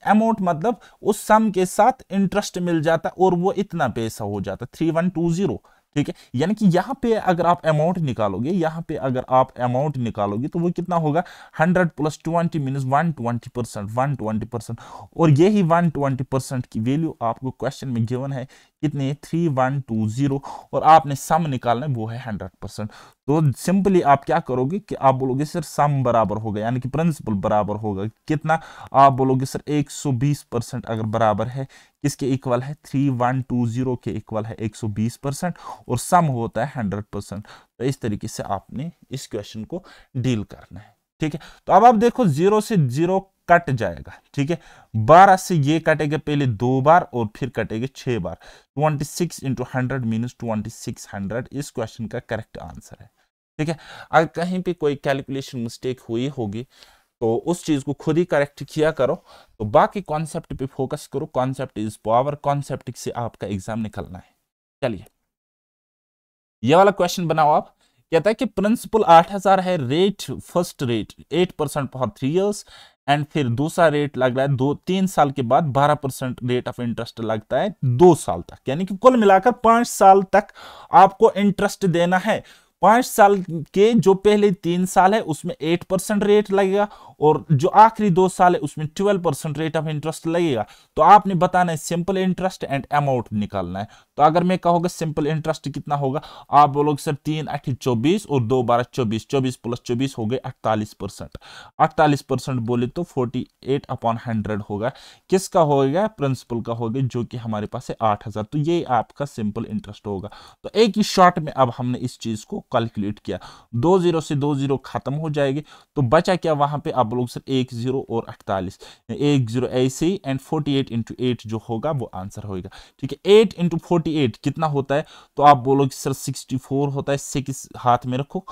अमाउंट मतलब उस सम के साथ इंटरेस्ट मिल जाता है और वो इतना पैसा हो जाता है 3120। ठीक है, यानी कि यहां पे अगर आप अमाउंट निकालोगे, यहां पे अगर आप अमाउंट निकालोगे तो वो कितना होगा, 100 + 20 मीन्स 120%, 120%। और यही 120% की वैल्यू आपको क्वेश्चन में गिवन है, कितने, 3120, और आपने सम निकालना है वो है 100%। तो सिंपली आप क्या करोगे कि आप बोलोगे सर सम बराबर होगा, यानी कि प्रिंसिपल बराबर होगा कितना, आप बोलोगे सर 120% अगर बराबर है, किसके इक्वल है, 3120 के इक्वल है 120%, और सम होता है 100%। तो इस तरीके से आपने इस क्वेश्चन को डील करना है। ठीक है, तो अब आप देखो 0 से 0 कट जाएगा, ठीक है। 12 से ये कटेगा पहले 2 बार और फिर कटेगा 6 बार। 26 इंटू 100 मीनस 2600 इस क्वेश्चन का करेक्ट आंसर है, ठीक है। अगर कहीं पे कोई कैलकुलेशन मिस्टेक हुई होगी तो उस चीज को खुद ही करेक्ट किया करो। तो बाकी कॉन्सेप्ट पे फोकस करो, कॉन्सेप्ट इज पावर, कॉन्सेप्ट से आपका एग्जाम निकलना है। चलिए ये वाला क्वेश्चन बनाओ आप। कहता है कि प्रिंसिपल 8000 है, rate first rate 8% for 3 years and फिर दूसरा रेट लग रहा है 3 साल के बाद 12% रेट ऑफ इंटरेस्ट लगता है 2 साल तक, यानी कि कुल मिलाकर 5 साल तक आपको इंटरेस्ट देना है। 5 साल के जो पहले 3 साल है उसमें 8% रेट लगेगा और जो आखिरी 2 साल है उसमें 12% रेट ऑफ इंटरेस्ट लगेगा। तो आपने बताना है सिंपल इंटरेस्ट एंड अमाउंट निकालना है। तो अगर मैं कहूँगा सिंपल इंटरेस्ट कितना होगा, आप बोलोगे सर 3 8 24 और 2 12 24, 24 प्लस 24 हो गए 48%। 48% बोले तो 48/100 होगा। किसका होगा? प्रिंसिपल का होगा, जो कि हमारे पास है 8000। तो ये आपका सिंपल इंटरेस्ट होगा। तो एक ही शॉर्ट में अब हमने इस चीज को कैलकुलेट किया। 2 0 से 2 0 खत्म हो जाएगी, तो बचा क्या वहां पे? आप लोग सर 1 0 और 48, 1 0 ऐसे ही एंड 48 इंटू 8 जो होगा वो आंसर होगा, ठीक है। 8 इंटू 48 कितना होता है? तो आप बोलोगे सर 64 होता है। 6 हाथ में रखो,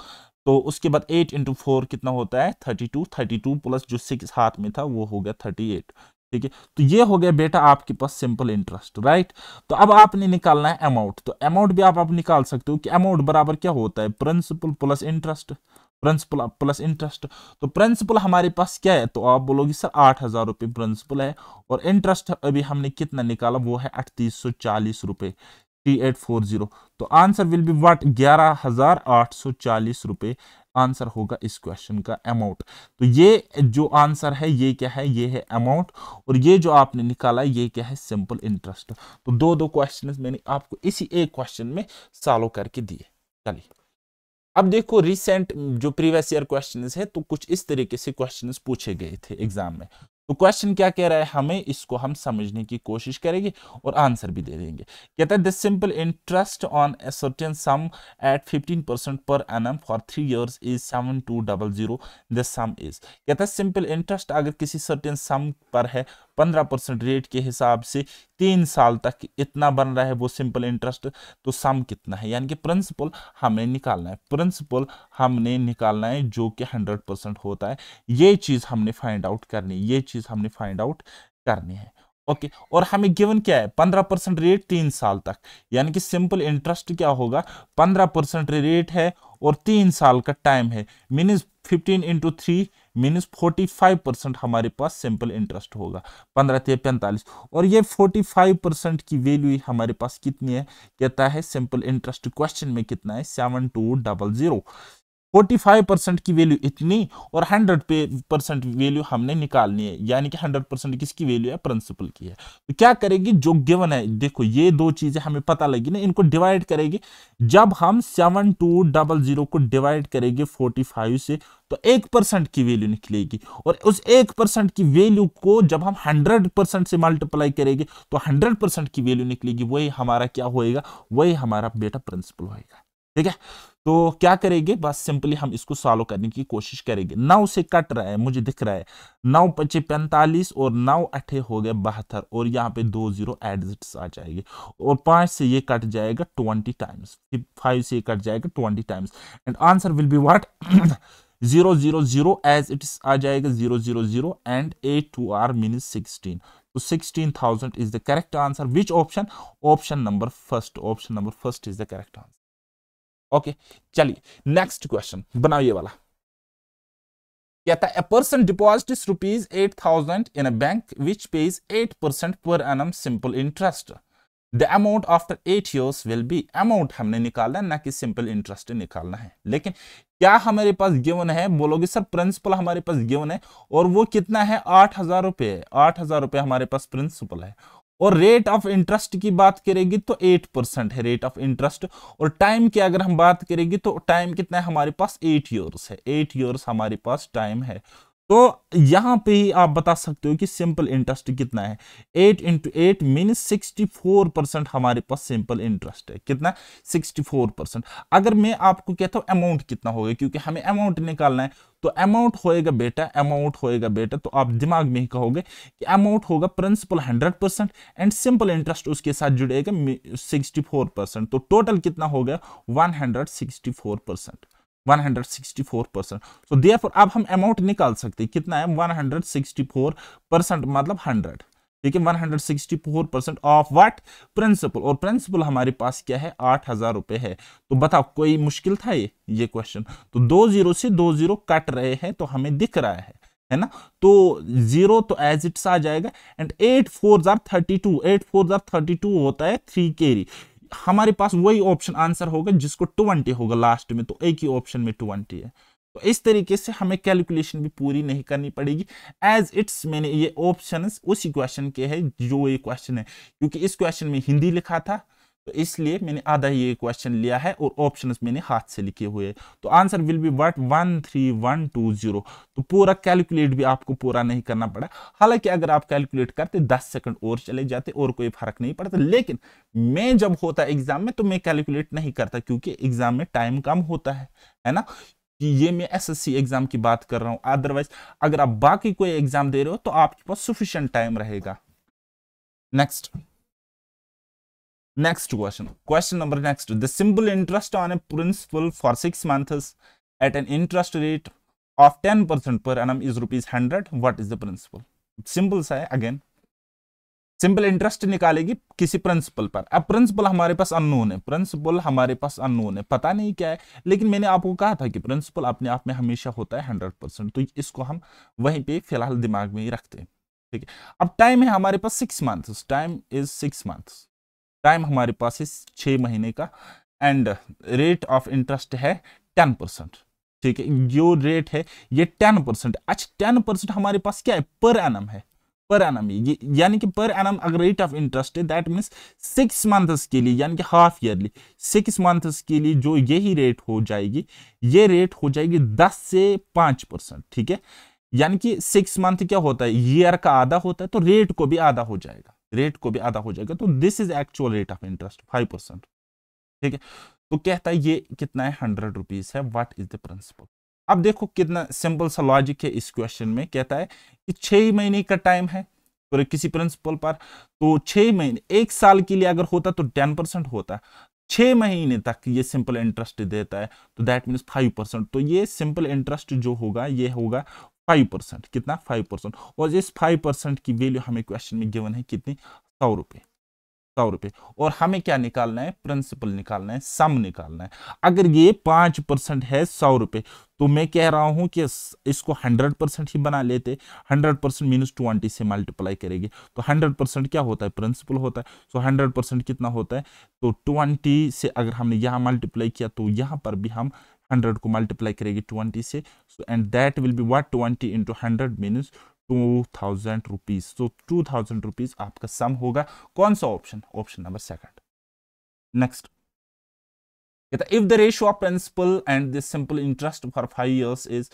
तो उसके बाद 8 इंटू 4 कितना होता है? 32। 32 प्लस जो 6 हाथ में था वो हो गया 38, ठीक है। तो ये हो गया बेटा आपके पास सिंपल इंटरेस्ट, राइट। तो अब आपने निकालना है अमाउंट। तो अमाउंट भी आप निकाल सकते हो कि अमाउंट बराबर क्या होता है? Principal plus interest, principal plus interest. तो प्रिंसिपल हमारे पास क्या है? तो आप बोलोगे सर 8000 रुपये प्रिंसिपल है और इंटरेस्ट अभी हमने कितना निकाला? वो है 3840 रुपये, 3840। तो आंसर विल बी व्हाट? 11840 रुपये आंसर होगा इस क्वेश्चन का अमाउंट। तो ये जो आंसर है ये क्या है? ये है अमाउंट। और ये जो आपने निकाला ये क्या है? Simple interest. तो दो क्वेश्चन मैंने आपको इसी एक क्वेश्चन में सॉल्व करके दिए। चलिए अब देखो रिसेंट जो प्रीवियस ईयर क्वेश्चंस है तो कुछ इस तरीके से क्वेश्चंस पूछे गए थे एग्जाम में। तो क्वेश्चन क्या कह रहा है हमें, इसको हम समझने की कोशिश करेंगे और आंसर भी दे देंगे। कहता है the simple interest on a certain sum at 15% per annum for 3 years is 7200। The sum is, कहता है सिंपल इंटरेस्ट अगर किसी सर्टेन सम पर है 15% रेट के हिसाब से 3 साल तक इतना बन रहा है वो सिंपल इंटरेस्ट, तो सम कितना है? यानी कि प्रिंसिपल हमें निकालना है। प्रिंसिपल हमने निकालना है जो कि 100% होता है। ये चीज हमने फाइंड आउट करनी है, ये चीज हमने फाइंड आउट करनी है। ओके, और हमें गिवन क्या है? 15% रेट 3 साल तक, यानी कि सिंपल इंटरेस्ट क्या होगा? 15% रेट है और 3 साल का टाइम है, मीन्स 15 इंटू 3 मीन्स 45% हमारे पास सिंपल इंटरेस्ट होगा। 15 × 45 और ये 45% की वैल्यू हमारे पास कितनी है? कहता है सिंपल इंटरेस्ट क्वेश्चन में कितना है? 7200। 45% की वैल्यू इतनी और 100% वैल्यू हमने निकालनी है, यानी कि 100% किसकी वैल्यू है? प्रिंसिपल की है। तो क्या करेगी? जो गिवन है, देखो ये दो चीजें हमें पता लगी ना, इनको डिवाइड करेंगे। जब हम 7200 को डिवाइड करेंगे 45 से तो 1% की वैल्यू निकलेगी और उस 1% की वैल्यू को जब हम 100% से मल्टीप्लाई करेंगे तो 100% की वैल्यू निकलेगी। वही हमारा क्या होएगा? वही हमारा बेटा प्रिंसिपल होएगा, ठीक है। तो क्या करेंगे? बस सिंपली हम इसको सॉल्व करने की कोशिश करेंगे। 9 से कट रहा है, मुझे दिख रहा है 9 × 5 = 45 और 9 × 8 हो गए 72 और यहाँ पे 2 0 एडजस्ट आ जाएंगे और 5 से ये कट जाएगा 20 टाइम्स, 5 से कट जाएगा 20 times and answer will be what? 0 0 0 as it आ जाएगा 0 0 0 एंड 8 2 r मीन्स 16। तो 16,000 is the correct answer. Which option? Option number first. Option number first is the correct answer. Okay, चलिए next question बनाओ ये वाला। कहता है a person deposits rupees 8,000 in a bank which pays 8% per annum simple interest. The amount after 8 years will be, amount हमने निकालना है ना कि सिंपल इंटरेस्ट निकालना है। लेकिन क्या हमारे पास गिवन है? बोलोगे सर प्रिंसिपल हमारे पास गिवन है और वो कितना है? 8,000 रुपए है। 8,000 रुपए हमारे पास प्रिंसिपल है और रेट ऑफ इंटरेस्ट की बात करेगी तो 8% है रेट ऑफ इंटरेस्ट। और टाइम की अगर हम बात करेंगे तो टाइम कितना है हमारे पास? 8 इयर्स है। 8 इयर्स हमारे पास टाइम है। तो यहां पे ही आप बता सकते हो कि सिंपल इंटरेस्ट कितना है। 8 इंटू 8 मीन 64% हमारे पास सिंपल इंटरेस्ट है। कितना? 64%। अगर मैं आपको कहता हूं अमाउंट कितना होगा, क्योंकि हमें अमाउंट निकालना है, तो अमाउंट होएगा बेटा, तो आप दिमाग में ही कहोगे कि अमाउंट होगा प्रिंसिपल 100% एंड सिंपल इंटरेस्ट उसके साथ जुड़ेगा 64%। तो टोटल कितना हो गया? 164%। 164%। सो देयरफॉर अब हम अमाउंट निकाल सकते हैं। कितना है? 164% मतलब 100। ठीक है, 164% ऑफ व्हाट? प्रिंसिपल। और प्रिंसिपल हमारे पास क्या है? 8,000 रुपए है। तो बताओ कोई मुश्किल था ये क्वेश्चन? तो 2 जीरो से 2 जीरो कट रहे हैं तो हमें दिख रहा है ना? तो 0 तो एज इट्स आ जाएगा एंड 8 4 जार 32, 8 4 जार 32 होता है 3 कैरी। हमारे पास वही ऑप्शन आंसर होगा जिसको 20 होगा लास्ट में, तो एक ही ऑप्शन में 20 है। तो इस तरीके से हमें कैलकुलेशन भी पूरी नहीं करनी पड़ेगी, एज इट्स मैंने ये ऑप्शंस उसी क्वेश्चन के हैं जो ये क्वेश्चन है, क्योंकि इस क्वेश्चन में हिंदी लिखा था तो इसलिए मैंने आधा ये क्वेश्चन लिया है और ऑप्शंस मैंने हाथ से लिखे हुए हैं। तो आंसर विल बी व्हाट? 13120। तो पूरा कैलकुलेट भी आपको पूरा नहीं करना पड़ा। हालांकि अगर आप कैलकुलेट करते 10 सेकंड और चले जाते और कोई फर्क नहीं पड़ता, लेकिन मैं जब होता एग्जाम में तो मैं कैलकुलेट नहीं करता, क्योंकि एग्जाम में टाइम कम होता है ना? कि ये मैं एसएससी एग्जाम की बात कर रहा हूं, अदरवाइज अगर आप बाकी कोई एग्जाम दे रहे हो तो आपके पास सफिशिएंट टाइम रहेगा। Next question number next. The simple interest on a principal for 6 months at an interest rate of 10% per annum is rupees 100. What is the principal? Simple सा है। अगेन सिंपल इंटरेस्ट निकालेगी किसी principal पर। अब principal हमारे पास unknown है, पता नहीं क्या है, लेकिन मैंने आपको कहा था कि प्रिंसिपल अपने आप में हमेशा होता है 100%, तो इसको हम वहीं पे फिलहाल दिमाग में ही रखते हैं। ठीक है, अब टाइम है हमारे पास 6 months, time is 6 months, time हमारे पास है 6 महीने का एंड रेट ऑफ इंटरेस्ट है 10%। ठीक है, जो रेट है ये 10%। अच्छा 10% हमारे पास क्या है? पर एनम है, पर एनम ये, यानी कि पर एनम अगर रेट ऑफ इंटरेस्ट है दैट मीन्स 6 मंथ्स के लिए, यानी कि हाफ ईयरली 6 मंथ्स के लिए जो यही रेट हो जाएगी, ये रेट हो जाएगी 10 से 5%। ठीक है, यानी कि 6 मंथ क्या होता है? ईयर का आधा होता है, तो रेट को भी आधा हो जाएगा, तो this is actual rate of interest 5%। ठीक है, तो कहता है ये कितना है? 100 रुपीज है। What is the principal? अब देखो कितना सिंपल सा लॉजिक है इस क्वेश्चन में। कहता है कि 6 महीने का टाइम है और किसी प्रिंसिपल पर, तो 6 महीने, 1 साल के लिए अगर होता तो 10% होता, 6 महीने तक ये सिंपल इंटरेस्ट देता है, तो दैट मीन्स 5%। तो ये सिंपल इंटरेस्ट जो होगा ये होगा 5%। कितना? 5%। और इस 5% की वैल्यू हमें क्वेश्चन में गिवन है कितनी? 100 रुपए। 100 रुपए। और हमें क्या निकालना है? प्रिंसिपल निकालना है, सम निकालना है। अगर ये 5% है 100 रुपए, तो मैं कह रहा हूं कि इसको 100% ही बना लेते। 100% मीनस 20 से मल्टीप्लाई करेंगे, तो 100% क्या होता है? प्रिंसिपल होता है। सो 100% कितना होता है? तो 20 से अगर हमने यहां मल्टीप्लाई किया तो यहां पर भी हम 100 को मल्टीप्लाई करेंगे 20 से। So and that will be what? 20 into 100 means 2000 rupees. तो 2000 रुपीज आपका सम होगा। कौन सा option? Option number second. Next कहता है if the ratio of principal and the simple interest for 5 years is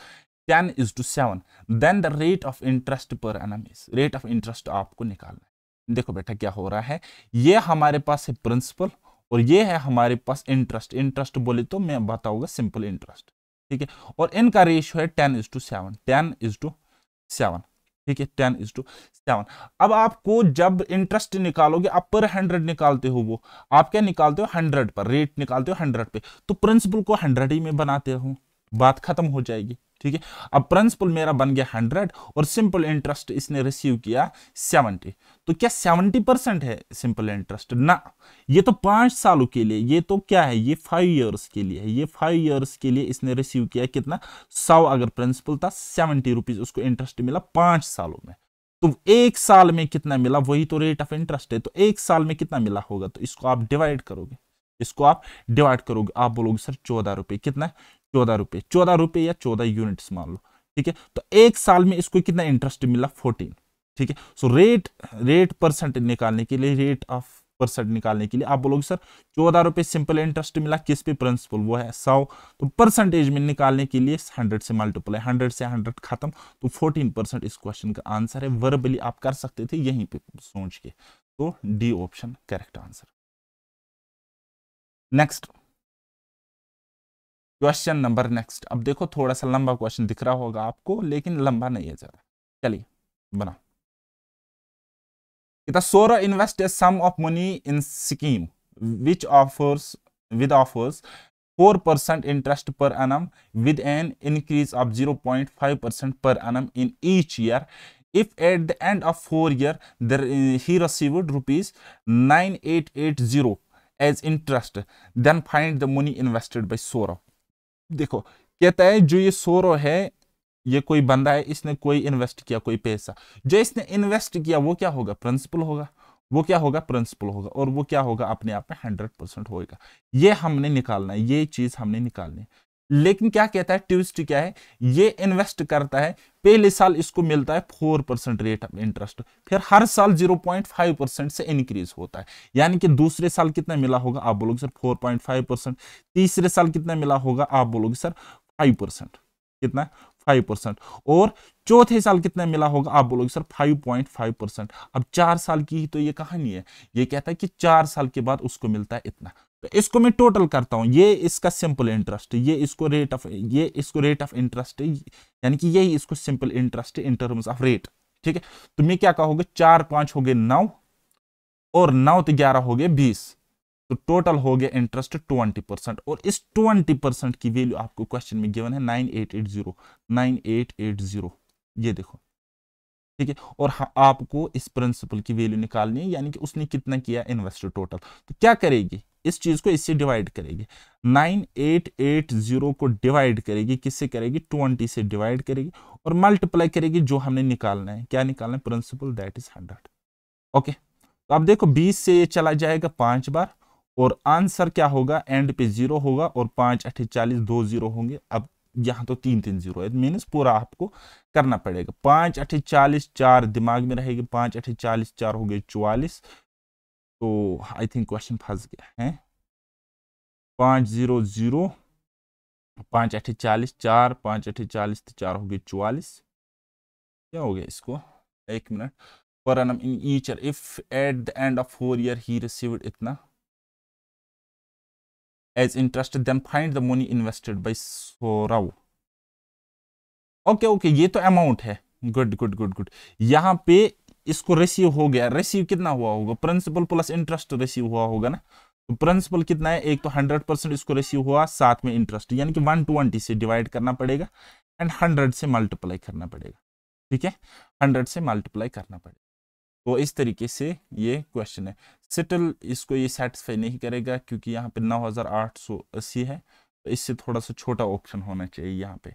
10:7, then the rate of interest per annum is. Rate of interest आपको निकालना है। देखो बेटा क्या हो रहा है, ये हमारे पास है प्रिंसिपल और ये है हमारे पास इंटरेस्ट। इंटरेस्ट बोले तो मैं बताऊंगा सिंपल इंटरेस्ट। ठीक है, और इनका रेशियो है 10:7, 10:7। ठीक है, 10:7। अब आपको जब इंटरेस्ट निकालोगे, आप पर 100 निकालते हो, वो आप क्या निकालते हो? 100 पर रेट निकालते हो 100 पे, तो प्रिंसिपल को 100 ही में बनाते हो, बात खत्म हो जाएगी। ठीक है, अब प्रिंसिपल मेरा बन गया 100 और सिंपल इंटरेस्ट इसने रिसीव किया 70। तो क्या 70% है सिंपल इंटरेस्ट? ना, ये तो 5 सालों के लिए, ये तो क्या है? ये 5 years के लिए है। ये 5 years के लिए इसने रिसीव किया कितना? 100 अगर प्रिंसिपल था, 70 रुपीज उसको इंटरेस्ट मिला 5 सालों में। तो 1 साल में कितना मिला? वही तो रेट ऑफ इंटरेस्ट है। तो 1 साल में कितना मिला होगा? तो इसको आप डिवाइड करोगे, आप बोलोगे सर 14 रुपए। कितना? 14 रुपए, 14 रुपए या 14 यूनिट्स मान लो। ठीक है, तो 1 साल में इसको कितना इंटरेस्ट मिला? 14। ठीक है, सो रेट परसेंट निकालने के लिए रेट ऑफ परसेंट निकालने के लिए आप बोलोगे सर 14 रुपए सिंपल इंटरेस्ट मिला, किस पे? प्रिंसिपल, वो है 100। तो परसेंटेज में निकालने के लिए 100 से मल्टीप्लाई, 100 से 100 खत्म, तो 14% इस क्वेश्चन का आंसर है। वर्बली आप कर सकते थे यहीं पे सोच के, तो D option correct answer. Next question number next. अब देखो थोड़ा सा लंबा क्वेश्चन दिख रहा होगा आपको, लेकिन लंबा नहीं है ज्यादा। चलिए बनाओ। The Sora invest a sum of money in scheme which offers 4% interest per annum with an increase of 0.5% per annum in each year. If at the end of 4 years he received rupees 9880 as interest, then find the money invested by Sora. देखो कहता है जो ये सोरो है, ये कोई बंदा है, इसने कोई इन्वेस्ट किया कोई पैसा, जो इसने इन्वेस्ट किया वो क्या होगा? प्रिंसिपल होगा। वो क्या होगा? प्रिंसिपल होगा। और वो क्या होगा? अपने आप में 100% होगा। ये हमने निकालना है, ये चीज हमने निकालनी है। लेकिन क्या कहता है, ट्विस्ट क्या है, ये इन्वेस्ट करता है, पहले साल इसको मिलता है 4% रेट ऑफ इंटरेस्ट, फिर हर साल 0.5% से इंक्रीज होता है। यानी कि दूसरे साल कितना मिला होगा? आप बोलोगे सर 4.5%। तीसरे साल कितना मिला होगा? आप बोलोगे सर 5%। कितना? 5%। और चौथे साल कितना मिला होगा? आप बोलोगे सर 5.5%। अब 4 साल की ही तो ये कहानी है। ये कहता है कि 4 साल के बाद उसको मिलता है इतना। तो इसको मैं टोटल करता हूं, ये इसका सिंपल इंटरेस्ट है, ये इसको रेट ऑफ इंटरेस्ट है, यानी कि यही इसको सिंपल इंटरेस्ट है इन टर्म्स ऑफ रेट। ठीक है, तो मैं क्या कहोगे, 4 5 हो गए 9 और 9 तो 11 हो गए 20, तो टोटल हो गया इंटरेस्ट 20%। और इस 20% की वैल्यू आपको क्वेश्चन में गिवन है 9880। ये देखो, ठीक है। और आपको इस प्रिंसिपल की वैल्यू निकालनी है, यानी कि उसने कितना किया इन्वेस्ट टोटल। तो क्या करेगी, इस चीज को इससे डिवाइड करेगी, 9880 को डिवाइड करेगी, किससे करेगी? 20 से डिवाइड करेगी और मल्टीप्लाई करेगी जो हमने निकालना है। क्या निकालना है? Principal, that is 100। ओके, तो अब देखो 20 से ये चला जाएगा 5 बार और आंसर क्या होगा? एंड पे 0 होगा और 5 8 40, 2 0 होंगे। अब यहां तो 3 3 0 है, मीनस पूरा आपको करना पड़ेगा। 5 8 40, 4 दिमाग में रहेगी, 5 8 40, 4 हो गए 44। तो आई थिंक क्वेश्चन फंस गया है। 5 0 0, 5 8 40, 4 5 8 40, 4 हो गए 44। क्या हो गया इसको? एक minute. Per annum in each year, if at the end of 4 year he received इतना as interest, then find the money invested by Sorao. Okay, ये तो अमाउंट है। गुड। यहां पे इसको रिसीव हो गया, रिसीव कितना हुआ होगा? प्रिंसिपल प्लस इंटरेस्ट रिसीव हुआ होगा ना। तो प्रिंसिपल कितना है? एक तो 100% इसको रिसीव हुआ, साथ में इंटरेस्ट, यानी कि 120 से डिवाइड करना पड़ेगा एंड 100 से मल्टीप्लाई करना पड़ेगा। ठीक है, 100 से मल्टीप्लाई करना पड़ेगा। तो इस तरीके से ये क्वेश्चन है। सेटल इसको ये सेटिस्फाई नहीं करेगा क्योंकि यहाँ पे 9880 है, तो इससे थोड़ा सा छोटा ऑप्शन होना चाहिए यहाँ पे।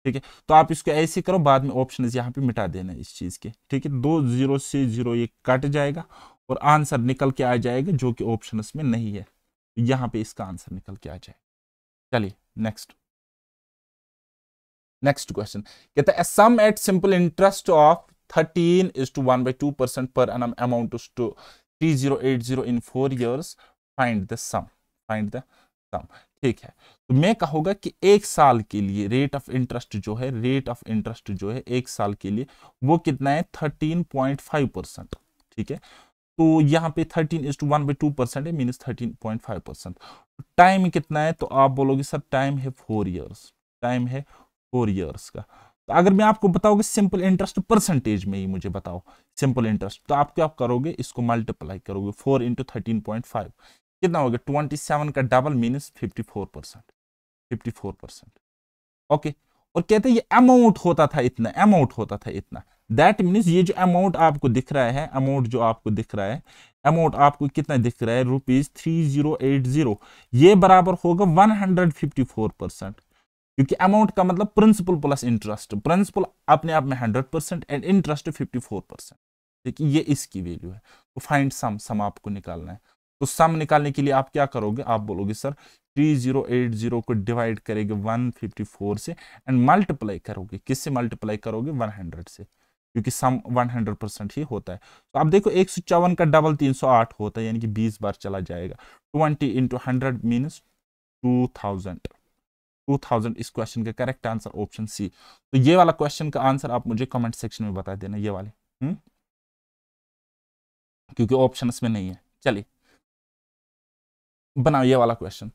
ठीक है, तो आप इसको ऐसे करो, बाद में ऑप्शन यहाँ पे मिटा देना इस चीज के। ठीक है, 2 0 से 0 ये कट जाएगा और आंसर निकल के आ जाएगा जो कि ऑप्शन में नहीं है। तो यहाँ पे इसका आंसर निकल के आ जाएगा। चलिए नेक्स्ट क्वेश्चन कहता है sum at simple interest of 13:1/2% per annum amount to 3080 in 4 years. Find the sum. ठीक है, तो मैं कहूंगा कि एक साल के लिए रेट ऑफ इंटरेस्ट जो है एक साल के लिए वो कितना है? 13.5%। ठीक है, तो यहाँ पे 13:1/2% है, मीनस 13.5%। टाइम कितना है? तो आप बोलोगे सर टाइम है 4 ईयर्स, टाइम है 4 ईयर्स का। तो अगर मैं आपको बताऊंगा सिंपल इंटरेस्ट परसेंटेज में ही मुझे बताओ सिंपल इंटरेस्ट, तो आप क्या करोगे? इसको मल्टीप्लाई करोगे 4 × 13.5, कितना हो गया? 27 का डबल मीनस 54%। ओके, और कहते हैं ये अमाउंट होता था इतना, दैट मीन्स ये जो अमाउंट आपको दिख रहा है, अमाउंट आपको कितना दिख रहा है? ₹3080, ये बराबर होगा 154%, क्योंकि अमाउंट का मतलब प्रिंसिपल प्लस इंटरेस्ट, प्रिंसिपल अपने आप में 100% एंड इंटरेस्ट 54%। ठीक है, ये इसकी वैल्यू है। तो फाइंड सम आपको निकालना है। तो सम निकालने के लिए आप क्या करोगे? आप बोलोगे सर 3080 को डिवाइड करेंगे 154 से एंड मल्टीप्लाई करोगे, किससे मल्टीप्लाई करोगे? 100 से। क्योंकि सम 100% ही होता है। तो आप देखो 154 का डबल 308 होता है, यानी कि 20 बार चला जाएगा। 20 इंटू 100 मीन्स 2000। 2000 इस क्वेश्चन का करेक्ट आंसर ऑप्शन सी। तो ये वाला क्वेश्चन का आंसर आप मुझे कमेंट सेक्शन में बता देना, ये वाले क्योंकि ऑप्शंस में नहीं है। चलिए बनाओ ये वाला क्वेश्चन।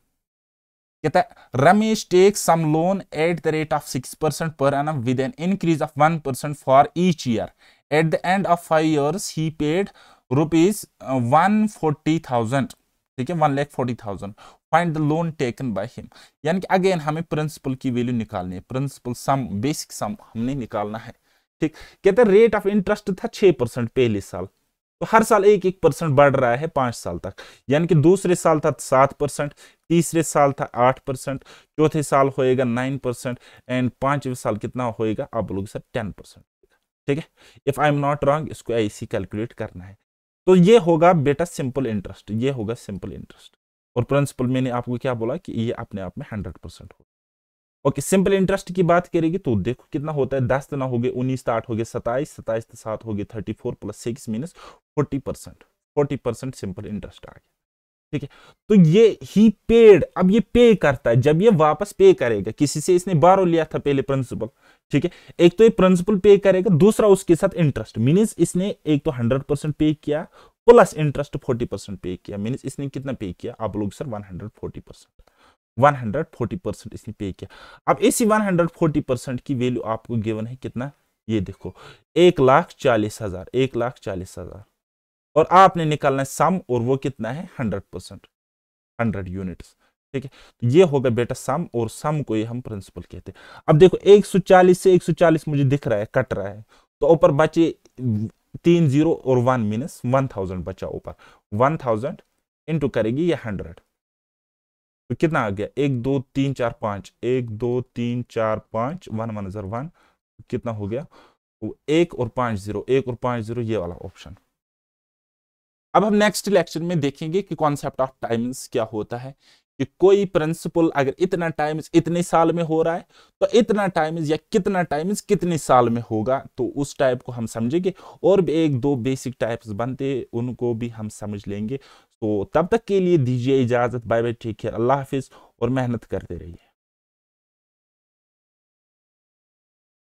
कहता है Ramesh take some loan at the rate of 6% per annum with an increase of 1% for each year. At the end of 5 years he paid rupees 140,000, ठीक है, 1,40,000। फाइंड द लोन टेकन बाय हिम। यानी कि अगेन हमें प्रिंसिपल की वैल्यू निकालनी है, प्रिंसिपल सम, बेसिक सम हमने निकालना है। ठीक, कहते हैं रेट ऑफ इंटरेस्ट था 6% पहले साल, तो हर साल 1-1% बढ़ रहा है 5 साल तक। यानी कि दूसरे साल था 7%, तीसरे साल था 8%, चौथे साल होएगा 9% एंड पांचवें साल कितना होएगा, आप बोलोगे सर 10%। ठीक है, if I am not wrong, इसको ऐसे कैलकुलेट करना है। तो ये होगा बेटा सिंपल इंटरेस्ट, ये होगा सिंपल इंटरेस्ट। और प्रिंसिपल मैंने आपको क्या बोला कि ये अपने आप में 100% होगा। ओके, सिंपल इंटरेस्ट की बात करेगी तो देखो कितना होता है, 10 तना हो गए 19, 8 हो गए 27, 27 7 हो गए 34 प्लस 6 मीनस 40%। 40% सिंपल इंटरेस्ट आ गया। ठीक है, तो ये ही पेड, अब ये पे करता है जब ये वापस पे करेगा, किसी से इसने बारो लिया था पहले प्रिंसिपल। ठीक है, एक तो ये प्रिंसिपल पे करेगा, दूसरा उसके साथ इंटरेस्ट, मीनस इसने एक तो 100% पे किया प्लस इंटरेस्ट 40% पे किया, मीनस इसने कितना पे किया, आप लोग सर 140%। 140% इसने पे किया। अब इसी 140% की वैल्यू आपको गिवन है कितना, ये देखो 1,40,000, 1,40,000, और आपने निकालना है सम, और वो कितना है 100%, 100 यूनिट्स। ठीक है, तो ये होगा बेटा सम, और सम को ये हम प्रिंसिपल कहते हैं। अब देखो 140 से 140 मुझे दिख रहा है कट रहा है, तो ऊपर बचे 3 0 और 1 मीनस 1000 बचा ऊपर। 1000 इंटू करेगी ये 100, तो कितना आ गया, 1 2 3 4 5, 1 2 3 4 5, 1 1 0 1, कितना हो गया, 1 और 5 0, 1 और 5 0, ये वाला ऑप्शन। अब हम नेक्स्ट लेक्चर में देखेंगे कि कॉन्सेप्ट ऑफ टाइम्स क्या होता है, कि कोई प्रिंसिपल अगर इतना टाइम्स इतने साल में हो रहा है तो इतना टाइम्स या कितना टाइम्स कितने साल में होगा, तो उस टाइप को हम समझेंगे। और भी 1-2 बेसिक टाइप्स बनते, उनको भी हम समझ लेंगे। तो तब तक के लिए दीजिए इजाजत, बाय बाय, टेक केयर, अल्लाह हाफिज, और मेहनत करते रहिए।